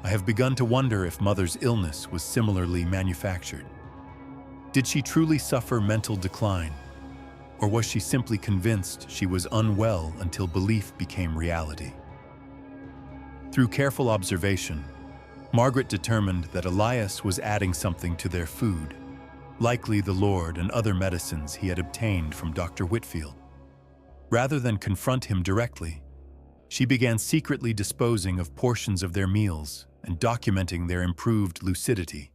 I have begun to wonder if mother's illness was similarly manufactured. Did she truly suffer mental decline, or was she simply convinced she was unwell until belief became reality?" Through careful observation, Margaret determined that Elias was adding something to their food, likely the Lord and other medicines he had obtained from Dr. Whitfield. Rather than confront him directly, she began secretly disposing of portions of their meals and documenting their improved lucidity.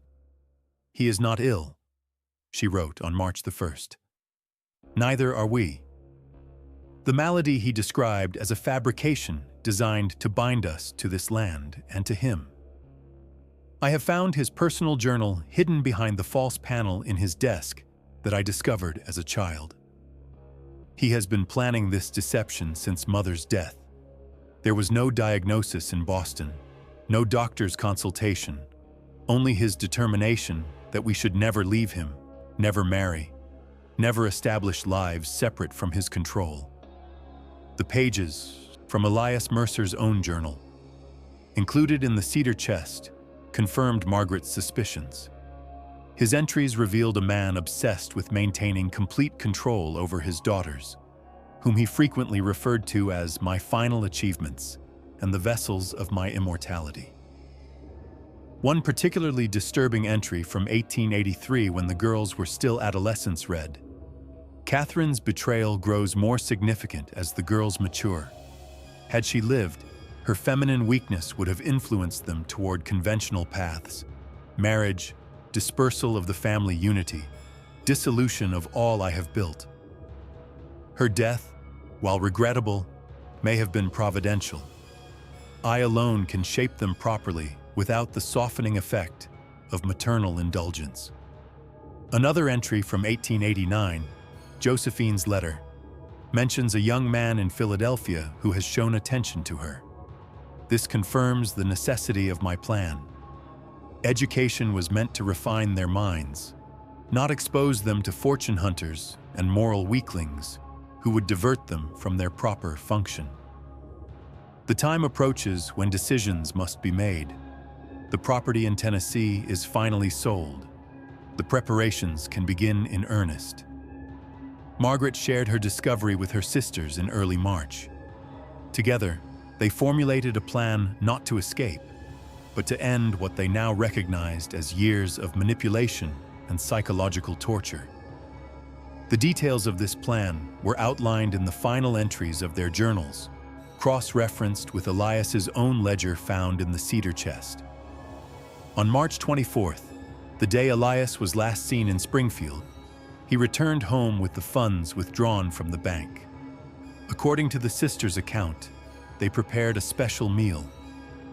"He is not ill," she wrote on March the 1st. "Neither are we. The malady he described as a fabrication designed to bind us to this land and to him. I have found his personal journal hidden behind the false panel in his desk that I discovered as a child. He has been planning this deception since mother's death. There was no diagnosis in Boston, no doctor's consultation, only his determination that we should never leave him, never marry, never establish lives separate from his control." The pages from Elias Mercer's own journal, included in the cedar chest, confirmed Margaret's suspicions. His entries revealed a man obsessed with maintaining complete control over his daughters, whom he frequently referred to as my final achievements and the vessels of my immortality. One particularly disturbing entry from 1883, when the girls were still adolescents, read, "Catherine's betrayal grows more significant as the girls mature. Had she lived, Her feminine weakness would have influenced them toward conventional paths: marriage, dispersal of the family unity, dissolution of all I have built. Her death, while regrettable, may have been providential. I alone can shape them properly without the softening effect of maternal indulgence. Another entry from 1889, Josephine's letter, mentions a young man in Philadelphia who has shown attention to her. This confirms the necessity of my plan. Education was meant to refine their minds, not expose them to fortune hunters and moral weaklings who would divert them from their proper function. The time approaches when decisions must be made. The property in Tennessee is finally sold. The preparations can begin in earnest. Margaret shared her discovery with her sisters in early March. Together, they formulated a plan not to escape, but to end what they now recognized as years of manipulation and psychological torture. The details of this plan were outlined in the final entries of their journals, cross-referenced with Elias's own ledger found in the cedar chest. On March 24th, the day Elias was last seen in Springfield, he returned home with the funds withdrawn from the bank. According to the sisters' account, they prepared a special meal,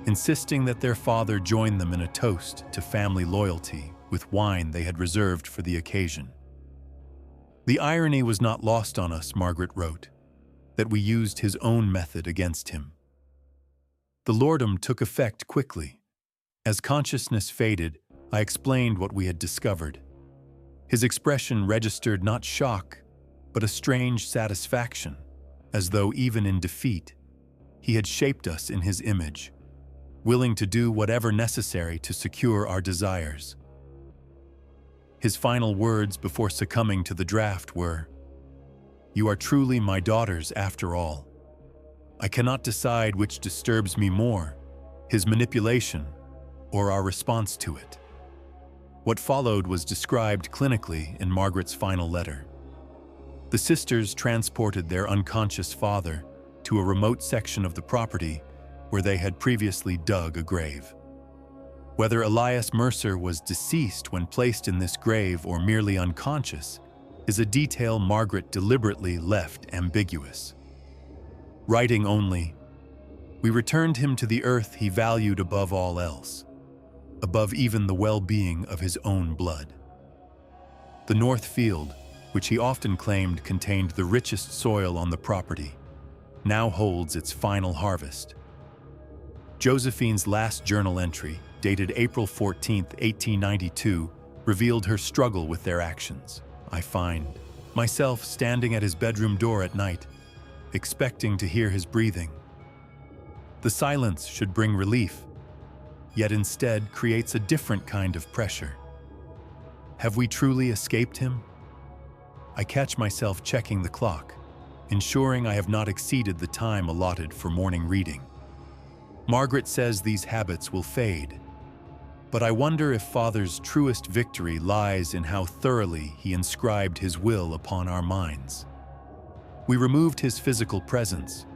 insisting that their father join them in a toast to family loyalty with wine they had reserved for the occasion. The irony was not lost on us, Margaret wrote, that we used his own method against him. The lordum took effect quickly. As consciousness faded, I explained what we had discovered. His expression registered not shock, but a strange satisfaction, as though even in defeat, he had shaped us in his image, willing to do whatever necessary to secure our desires. His final words before succumbing to the draft were, "You are truly my daughters after all. I cannot decide which disturbs me more, his manipulation or our response to it." What followed was described clinically in Margaret's final letter. The sisters transported their unconscious father to a remote section of the property where they had previously dug a grave. Whether Elias Mercer was deceased when placed in this grave or merely unconscious is a detail Margaret deliberately left ambiguous. Writing only, "We returned him to the earth he valued above all else, above even the well-being of his own blood." The North Field, which he often claimed contained the richest soil on the property, now holds its final harvest. Josephine's last journal entry, dated April 14, 1892, revealed her struggle with their actions. "I find myself standing at his bedroom door at night, expecting to hear his breathing. The silence should bring relief, yet instead creates a different kind of pressure. Have we truly escaped him? I catch myself checking the clock, ensuring I have not exceeded the time allotted for morning reading. Margaret says these habits will fade, but I wonder if Father's truest victory lies in how thoroughly he inscribed his will upon our minds. We removed his physical presence,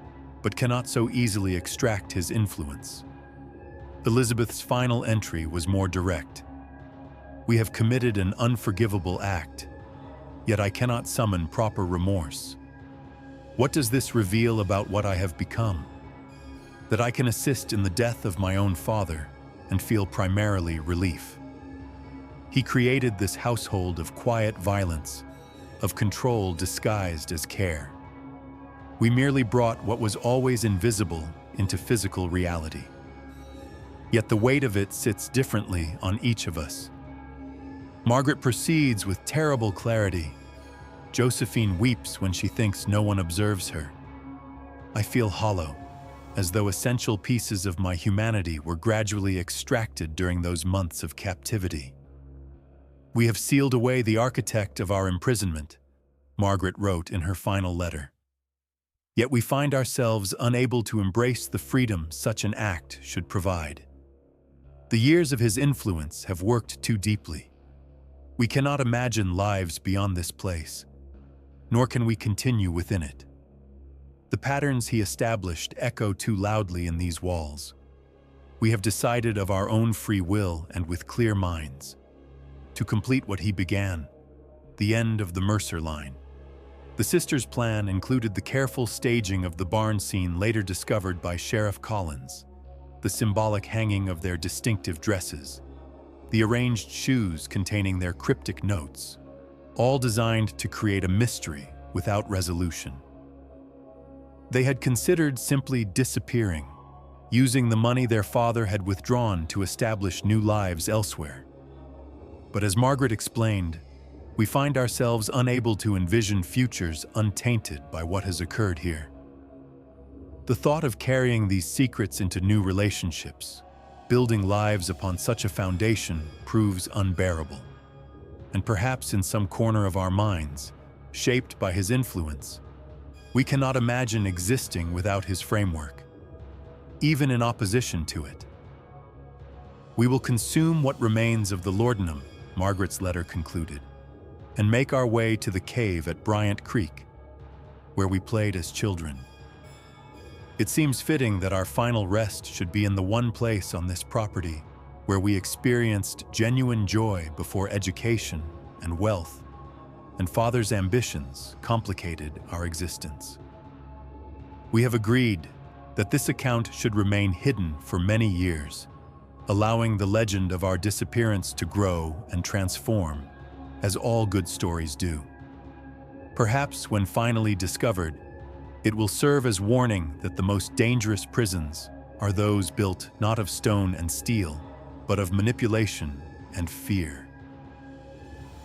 but cannot so easily extract his influence." Elizabeth's final entry was more direct. "We have committed an unforgivable act, yet I cannot summon proper remorse. What does this reveal about what I have become? That I can assist in the death of my own father and feel primarily relief. He created this household of quiet violence, of control disguised as care. We merely brought what was always invisible into physical reality. Yet the weight of it sits differently on each of us." Margaret proceeds with terrible clarity. Josephine weeps when she thinks no one observes her. I feel hollow, as though essential pieces of my humanity were gradually extracted during those months of captivity. "We have sealed away the architect of our imprisonment," Margaret wrote in her final letter. "Yet we find ourselves unable to embrace the freedom such an act should provide. The years of his influence have worked too deeply. We cannot imagine lives beyond this place, nor can we continue within it. The patterns he established echo too loudly in these walls. We have decided of our own free will and with clear minds to complete what he began, the end of the Mercer line. The sisters' plan included the careful staging of the barn scene later discovered by Sheriff Collins, the symbolic hanging of their distinctive dresses, the arranged shoes containing their cryptic notes, all designed to create a mystery without resolution. They had considered simply disappearing, using the money their father had withdrawn to establish new lives elsewhere. But as Margaret explained, we find ourselves unable to envision futures untainted by what has occurred here. The thought of carrying these secrets into new relationships, building lives upon such a foundation, proves unbearable. And perhaps in some corner of our minds, shaped by his influence, we cannot imagine existing without his framework, even in opposition to it. We will consume what remains of the laudanum, Margaret's letter concluded, and make our way to the cave at Bryant Creek, where we played as children. It seems fitting that our final rest should be in the one place on this property where we experienced genuine joy before education and wealth, and father's ambitions complicated our existence. We have agreed that this account should remain hidden for many years, allowing the legend of our disappearance to grow and transform, as all good stories do. Perhaps when finally discovered, it will serve as warning that the most dangerous prisons are those built not of stone and steel, but of manipulation and fear.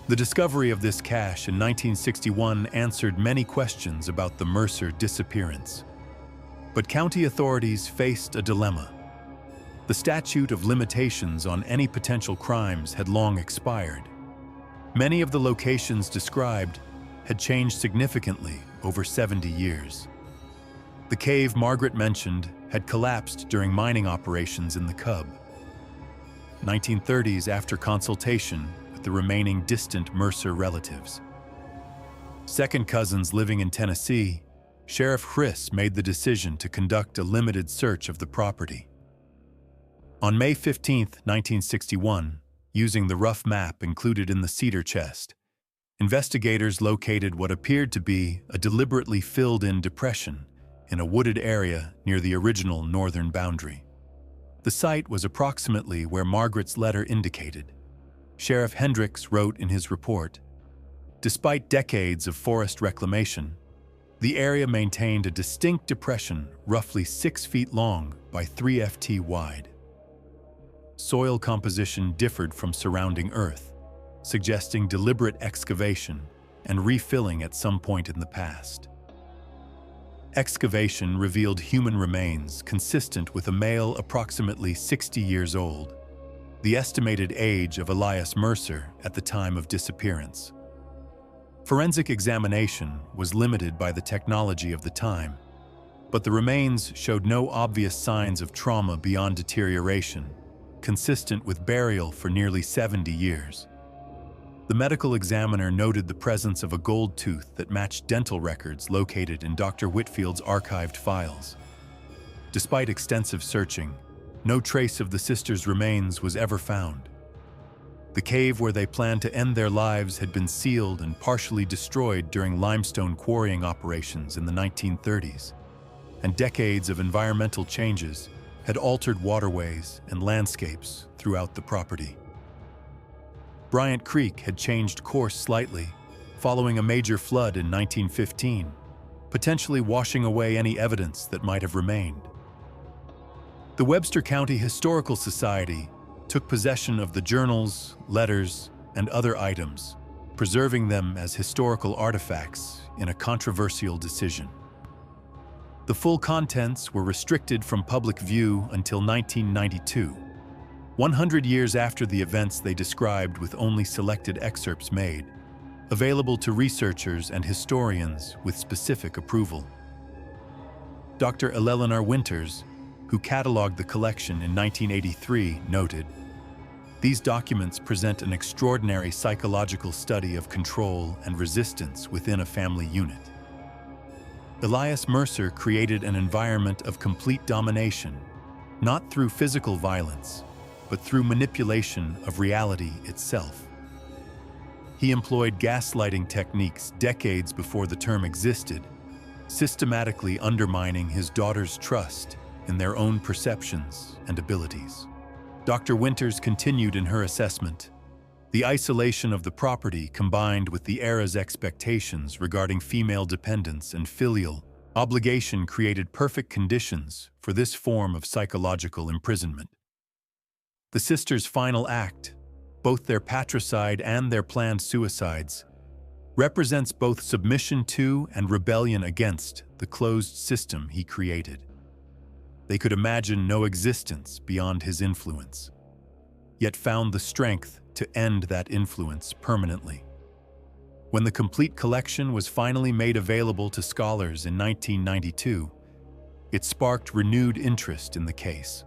The discovery of this cache in 1961 answered many questions about the Mercer disappearance. But county authorities faced a dilemma. The statute of limitations on any potential crimes had long expired. Many of the locations described had changed significantly over 70 years. The cave Margaret mentioned had collapsed during mining operations in the Cub. 1930s after consultation with the remaining distant Mercer relatives. Second cousins living in Tennessee, Sheriff Chris made the decision to conduct a limited search of the property. On May 15, 1961, using the rough map included in the cedar chest, investigators located what appeared to be a deliberately filled-in depression in a wooded area near the original northern boundary. The site was approximately where Margaret's letter indicated. Sheriff Hendricks wrote in his report, "Despite decades of forest reclamation, the area maintained a distinct depression roughly 6 feet long by 3 ft wide. Soil composition differed from surrounding earth, suggesting deliberate excavation and refilling at some point in the past. Excavation revealed human remains consistent with a male approximately 60 years old, the estimated age of Elias Mercer at the time of disappearance. Forensic examination was limited by the technology of the time, but the remains showed no obvious signs of trauma beyond deterioration, consistent with burial for nearly 70 years. The medical examiner noted the presence of a gold tooth that matched dental records located in Dr. Whitfield's archived files. Despite extensive searching, no trace of the sisters' remains was ever found. The cave where they planned to end their lives had been sealed and partially destroyed during limestone quarrying operations in the 1930s, and decades of environmental changes had altered waterways and landscapes throughout the property. Bryant Creek had changed course slightly following a major flood in 1915, potentially washing away any evidence that might have remained. The Webster County Historical Society took possession of the journals, letters, and other items, preserving them as historical artifacts in a controversial decision. The full contents were restricted from public view until 1992, 100 years after the events they described, with only selected excerpts made, available to researchers and historians with specific approval. Dr. Eleanor Winters, who cataloged the collection in 1983, noted, "These documents present an extraordinary psychological study of control and resistance within a family unit." Elias Mercer created an environment of complete domination, not through physical violence, but through manipulation of reality itself. He employed gaslighting techniques decades before the term existed, systematically undermining his daughter's trust in their own perceptions and abilities. Dr. Winters continued in her assessment. The isolation of the property combined with the era's expectations regarding female dependence and filial obligation created perfect conditions for this form of psychological imprisonment. The sisters' final act, both their patricide and their planned suicides, represents both submission to and rebellion against the closed system he created. They could imagine no existence beyond his influence, yet found the strength to end that influence permanently. When the complete collection was finally made available to scholars in 1992, it sparked renewed interest in the case.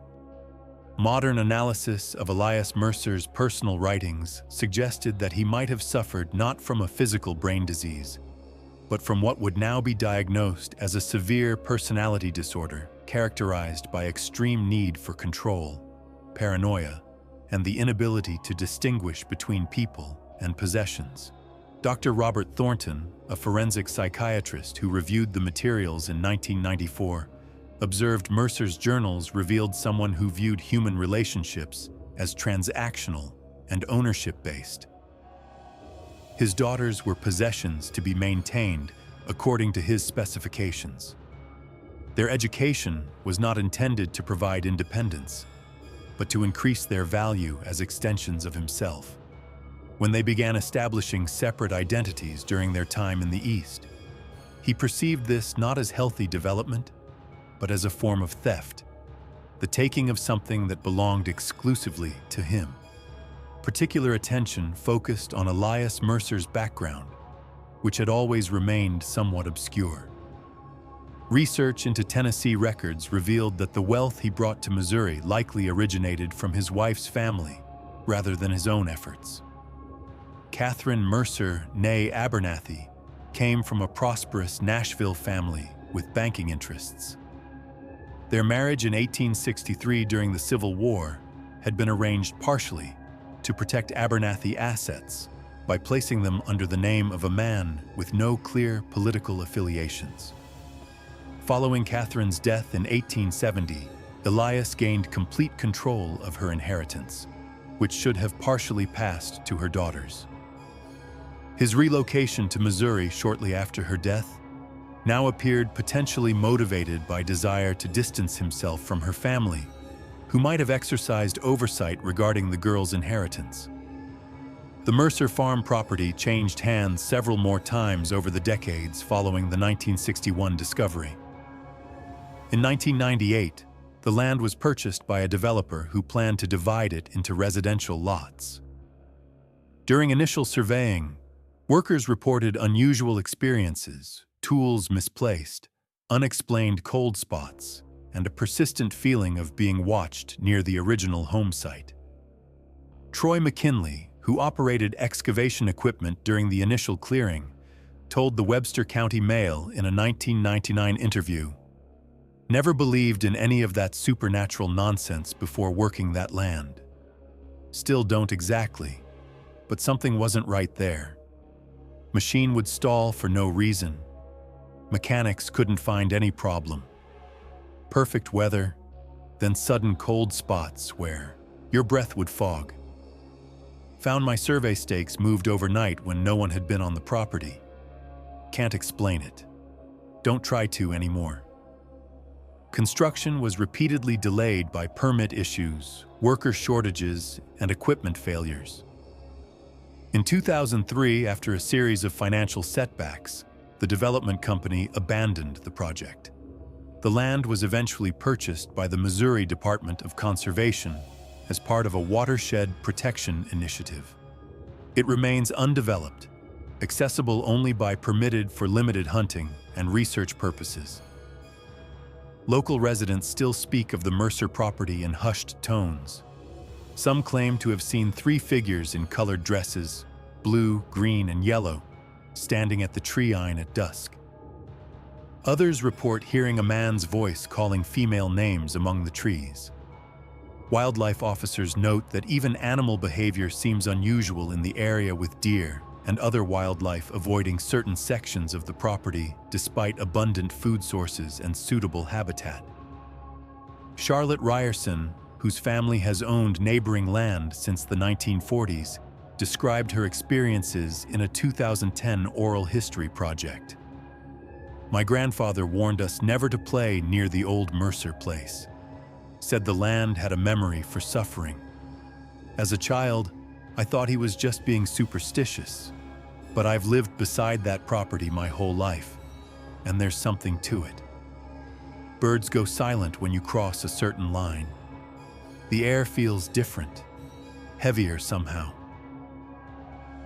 Modern analysis of Elias Mercer's personal writings suggested that he might have suffered not from a physical brain disease, but from what would now be diagnosed as a severe personality disorder characterized by extreme need for control, paranoia, and the inability to distinguish between people and possessions. Dr. Robert Thornton, a forensic psychiatrist who reviewed the materials in 1994, observed Mercer's journals revealed someone who viewed human relationships as transactional and ownership-based. His daughters were possessions to be maintained according to his specifications. Their education was not intended to provide independence, but to increase their value as extensions of himself. When they began establishing separate identities during their time in the East, he perceived this not as healthy development, but as a form of theft, the taking of something that belonged exclusively to him. Particular attention focused on Elias Mercer's background, which had always remained somewhat obscure. Research into Tennessee records revealed that the wealth he brought to Missouri likely originated from his wife's family rather than his own efforts. Catherine Mercer, née Abernathy, came from a prosperous Nashville family with banking interests. Their marriage in 1863 during the Civil War had been arranged partially to protect Abernathy assets by placing them under the name of a man with no clear political affiliations. Following Catherine's death in 1870, Elias gained complete control of her inheritance, which should have partially passed to her daughters. His relocation to Missouri shortly after her death now appeared potentially motivated by desire to distance himself from her family, who might have exercised oversight regarding the girl's inheritance. The Mercer farm property changed hands several more times over the decades following the 1961 discovery. In 1998, the land was purchased by a developer who planned to divide it into residential lots. During initial surveying, workers reported unusual experiences, tools misplaced, unexplained cold spots, and a persistent feeling of being watched near the original home site. Troy McKinley, who operated excavation equipment during the initial clearing, told the Webster County Mail in a 1999 interview, "Never believed in any of that supernatural nonsense before working that land. Still don't exactly, but something wasn't right there. Machine would stall for no reason. Mechanics couldn't find any problem. Perfect weather, then sudden cold spots where your breath would fog. Found my survey stakes moved overnight when no one had been on the property. Can't explain it. Don't try to anymore." Construction was repeatedly delayed by permit issues, worker shortages, and equipment failures. In 2003, after a series of financial setbacks, the development company abandoned the project. The land was eventually purchased by the Missouri Department of Conservation as part of a watershed protection initiative. It remains undeveloped, accessible only by permitted for limited hunting and research purposes. Local residents still speak of the Mercer property in hushed tones. Some claim to have seen 3 figures in colored dresses, blue, green, and yellow, standing at the tree line at dusk. Others report hearing a man's voice calling female names among the trees. Wildlife officers note that even animal behavior seems unusual in the area, with deer and other wildlife avoiding certain sections of the property despite abundant food sources and suitable habitat. Charlotte Ryerson, whose family has owned neighboring land since the 1940s, described her experiences in a 2010 oral history project. "My grandfather warned us never to play near the old Mercer place. Said the land had a memory for suffering. As a child, I thought he was just being superstitious, but I've lived beside that property my whole life, and there's something to it. Birds go silent when you cross a certain line. The air feels different, heavier somehow.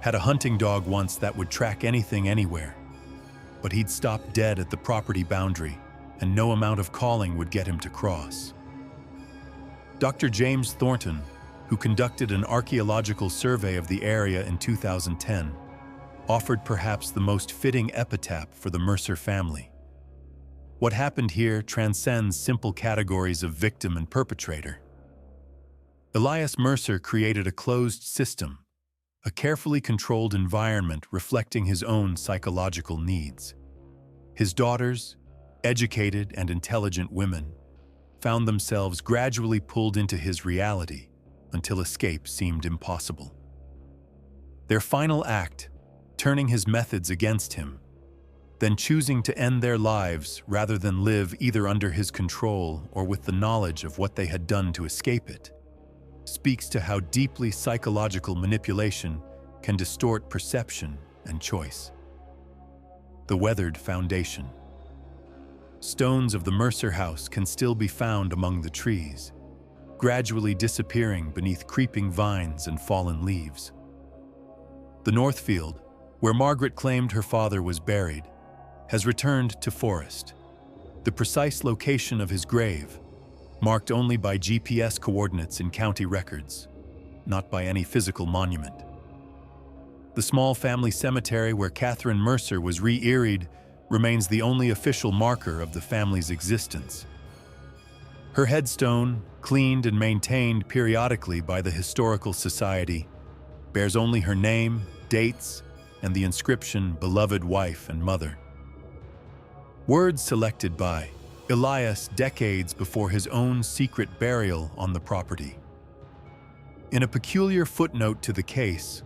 Had a hunting dog once that would track anything anywhere, but he'd stop dead at the property boundary, and no amount of calling would get him to cross." Dr. James Thornton, who conducted an archaeological survey of the area in 2010, offered perhaps the most fitting epitaph for the Mercer family. "What happened here transcends simple categories of victim and perpetrator. Elias Mercer created a closed system, a carefully controlled environment reflecting his own psychological needs. His daughters, educated and intelligent women, found themselves gradually pulled into his reality until escape seemed impossible. Their final act, turning his methods against him, then choosing to end their lives rather than live either under his control or with the knowledge of what they had done to escape it, speaks to how deeply psychological manipulation can distort perception and choice." The weathered foundation. Stones of the Mercer house can still be found among the trees, gradually disappearing beneath creeping vines and fallen leaves. The Northfield, where Margaret claimed her father was buried, has returned to forest. The precise location of his grave, marked only by GPS coordinates in county records, not by any physical monument. The small family cemetery where Catherine Mercer was re-earied remains the only official marker of the family's existence. Her headstone, cleaned and maintained periodically by the Historical Society, bears only her name, dates, and the inscription "Beloved Wife and Mother." Words selected by Elias decades before his own secret burial on the property. In a peculiar footnote to the case,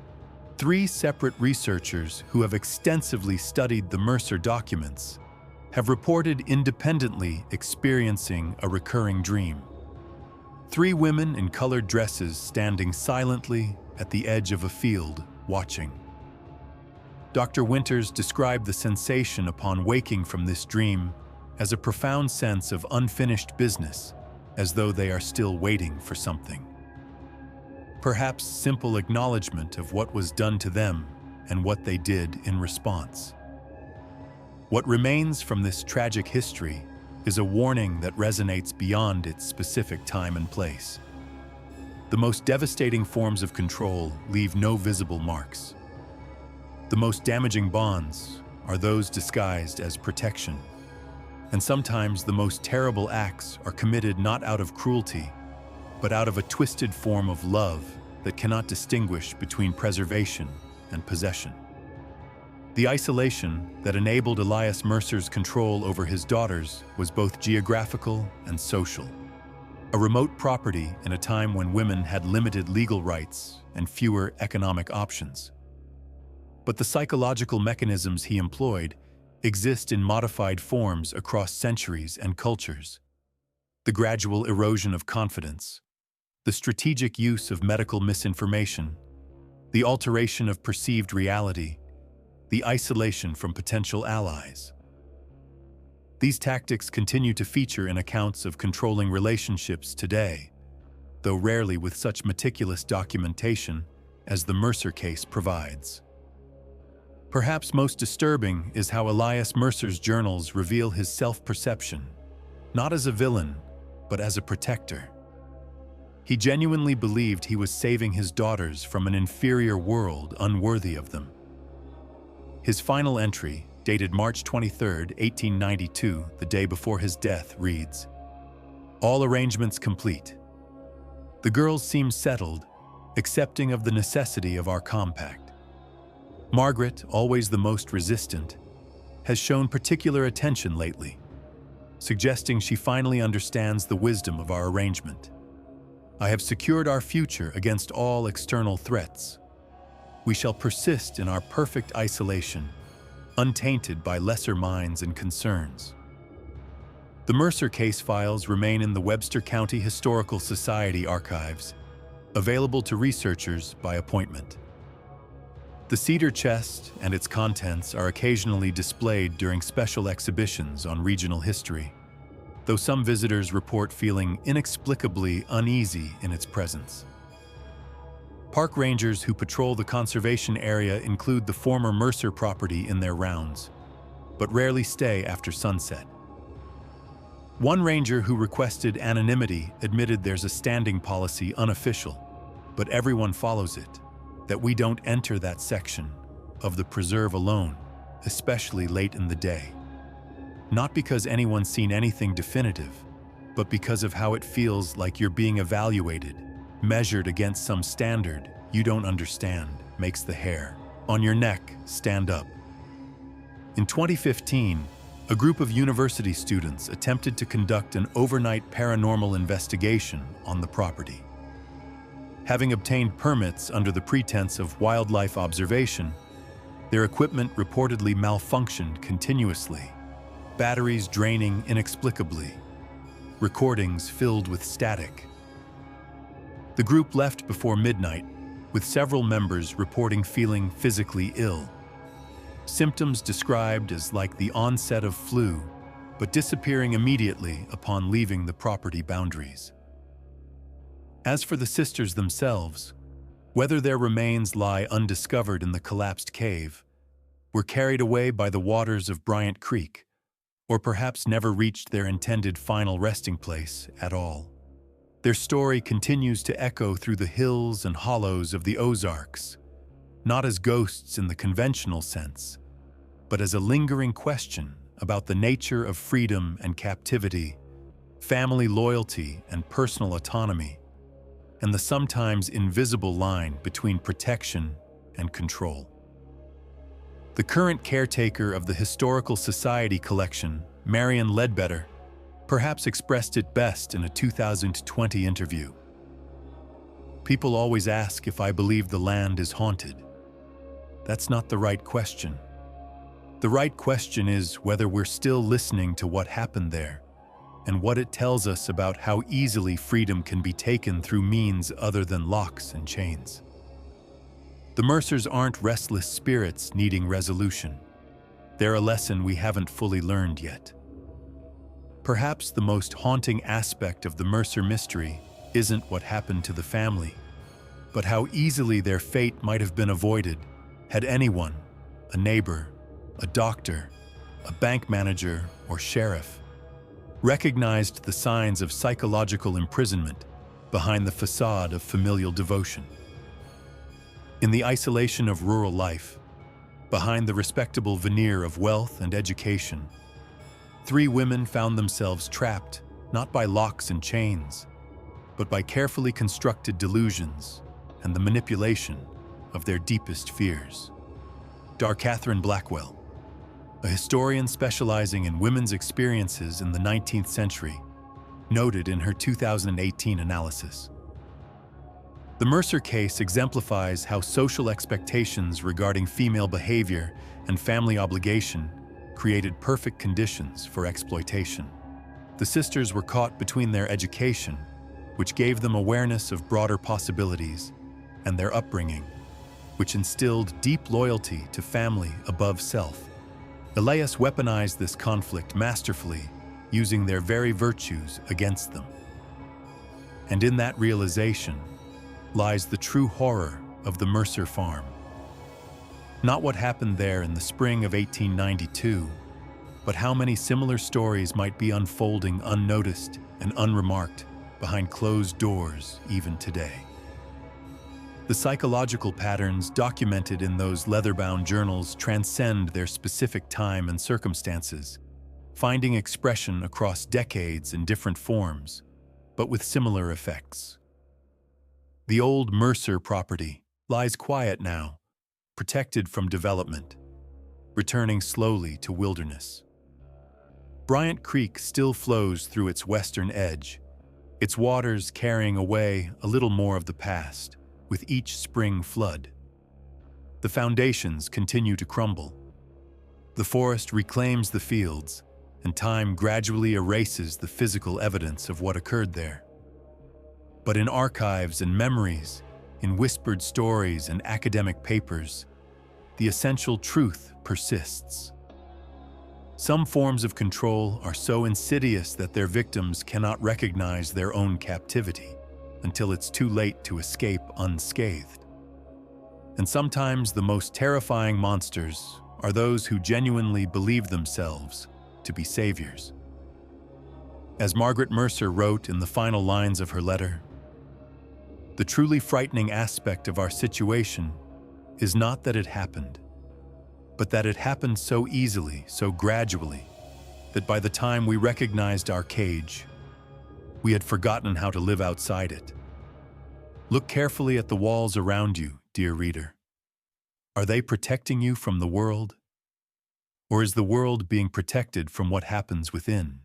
3 separate researchers who have extensively studied the Mercer documents have reported independently experiencing a recurring dream. 3 women in colored dresses standing silently at the edge of a field, watching. Dr. Winters described the sensation upon waking from this dream as a profound sense of unfinished business, as though they are still waiting for something. Perhaps simple acknowledgement of what was done to them and what they did in response. What remains from this tragic history is a warning that resonates beyond its specific time and place. The most devastating forms of control leave no visible marks. The most damaging bonds are those disguised as protection. And sometimes the most terrible acts are committed not out of cruelty, but out of a twisted form of love that cannot distinguish between preservation and possession. The isolation that enabled Elias Mercer's control over his daughters was both geographical and social. A remote property in a time when women had limited legal rights and fewer economic options. But the psychological mechanisms he employed exist in modified forms across centuries and cultures. The gradual erosion of confidence, the strategic use of medical misinformation, the alteration of perceived reality, the isolation from potential allies. These tactics continue to feature in accounts of controlling relationships today, though rarely with such meticulous documentation as the Mercer case provides. Perhaps most disturbing is how Elias Mercer's journals reveal his self-perception, not as a villain, but as a protector. He genuinely believed he was saving his daughters from an inferior world unworthy of them. His final entry, dated March 23, 1892, the day before his death, reads, "All arrangements complete. The girls seem settled, accepting of the necessity of our compact. Margaret, always the most resistant, has shown particular attention lately, suggesting she finally understands the wisdom of our arrangement. I have secured our future against all external threats. We shall persist in our perfect isolation, untainted by lesser minds and concerns." The Mercer case files remain in the Webster County Historical Society archives, available to researchers by appointment. The cedar chest and its contents are occasionally displayed during special exhibitions on regional history, though some visitors report feeling inexplicably uneasy in its presence. Park rangers who patrol the conservation area include the former Mercer property in their rounds, but rarely stay after sunset. One ranger who requested anonymity admitted there's a standing policy unofficial, but everyone follows it, that we don't enter that section of the preserve alone, especially late in the day. Not because anyone's seen anything definitive, but because of how it feels like you're being evaluated, measured against some standard you don't understand, makes the hair on your neck stand up. In 2015, a group of university students attempted to conduct an overnight paranormal investigation on the property. Having obtained permits under the pretense of wildlife observation, their equipment reportedly malfunctioned continuously, batteries draining inexplicably, recordings filled with static. The group left before midnight, with several members reporting feeling physically ill. Symptoms described as like the onset of flu, but disappearing immediately upon leaving the property boundaries. As for the sisters themselves, whether their remains lie undiscovered in the collapsed cave, were carried away by the waters of Bryant Creek, or perhaps never reached their intended final resting place at all, their story continues to echo through the hills and hollows of the Ozarks, not as ghosts in the conventional sense, but as a lingering question about the nature of freedom and captivity, family loyalty and personal autonomy, and the sometimes invisible line between protection and control. The current caretaker of the Historical Society collection, Marion Ledbetter, perhaps expressed it best in a 2020 interview. "People always ask if I believe the land is haunted. That's not the right question. The right question is whether we're still listening to what happened there, and what it tells us about how easily freedom can be taken through means other than locks and chains." The Mercers aren't restless spirits needing resolution. They're a lesson we haven't fully learned yet. Perhaps the most haunting aspect of the Mercer mystery isn't what happened to the family, but how easily their fate might have been avoided had anyone, a neighbor, a doctor, a bank manager, or sheriff, recognized the signs of psychological imprisonment behind the facade of familial devotion. In the isolation of rural life, behind the respectable veneer of wealth and education, 3 women found themselves trapped not by locks and chains, but by carefully constructed delusions and the manipulation of their deepest fears. Catherine Blackwell, a historian specializing in women's experiences in the 19th century, noted in her 2018 analysis. The Mercer case exemplifies how social expectations regarding female behavior and family obligation created perfect conditions for exploitation. The sisters were caught between their education, which gave them awareness of broader possibilities, and their upbringing, which instilled deep loyalty to family above self. Elias weaponized this conflict masterfully, using their very virtues against them. And in that realization lies the true horror of the Mercer farm. Not what happened there in the spring of 1892, but how many similar stories might be unfolding unnoticed and unremarked behind closed doors even today. The psychological patterns documented in those leather-bound journals transcend their specific time and circumstances, finding expression across decades in different forms, but with similar effects. The old Mercer property lies quiet now, protected from development, returning slowly to wilderness. Bryant Creek still flows through its western edge, its waters carrying away a little more of the past with each spring flood. The foundations continue to crumble. The forest reclaims the fields, and time gradually erases the physical evidence of what occurred there. But in archives and memories, in whispered stories and academic papers, the essential truth persists. Some forms of control are so insidious that their victims cannot recognize their own captivity until it's too late to escape unscathed. And sometimes the most terrifying monsters are those who genuinely believe themselves to be saviors. As Margaret Mercer wrote in the final lines of her letter, "The truly frightening aspect of our situation is not that it happened, but that it happened so easily, so gradually, that by the time we recognized our cage, we had forgotten how to live outside it." Look carefully at the walls around you, dear reader. Are they protecting you from the world? Or is the world being protected from what happens within?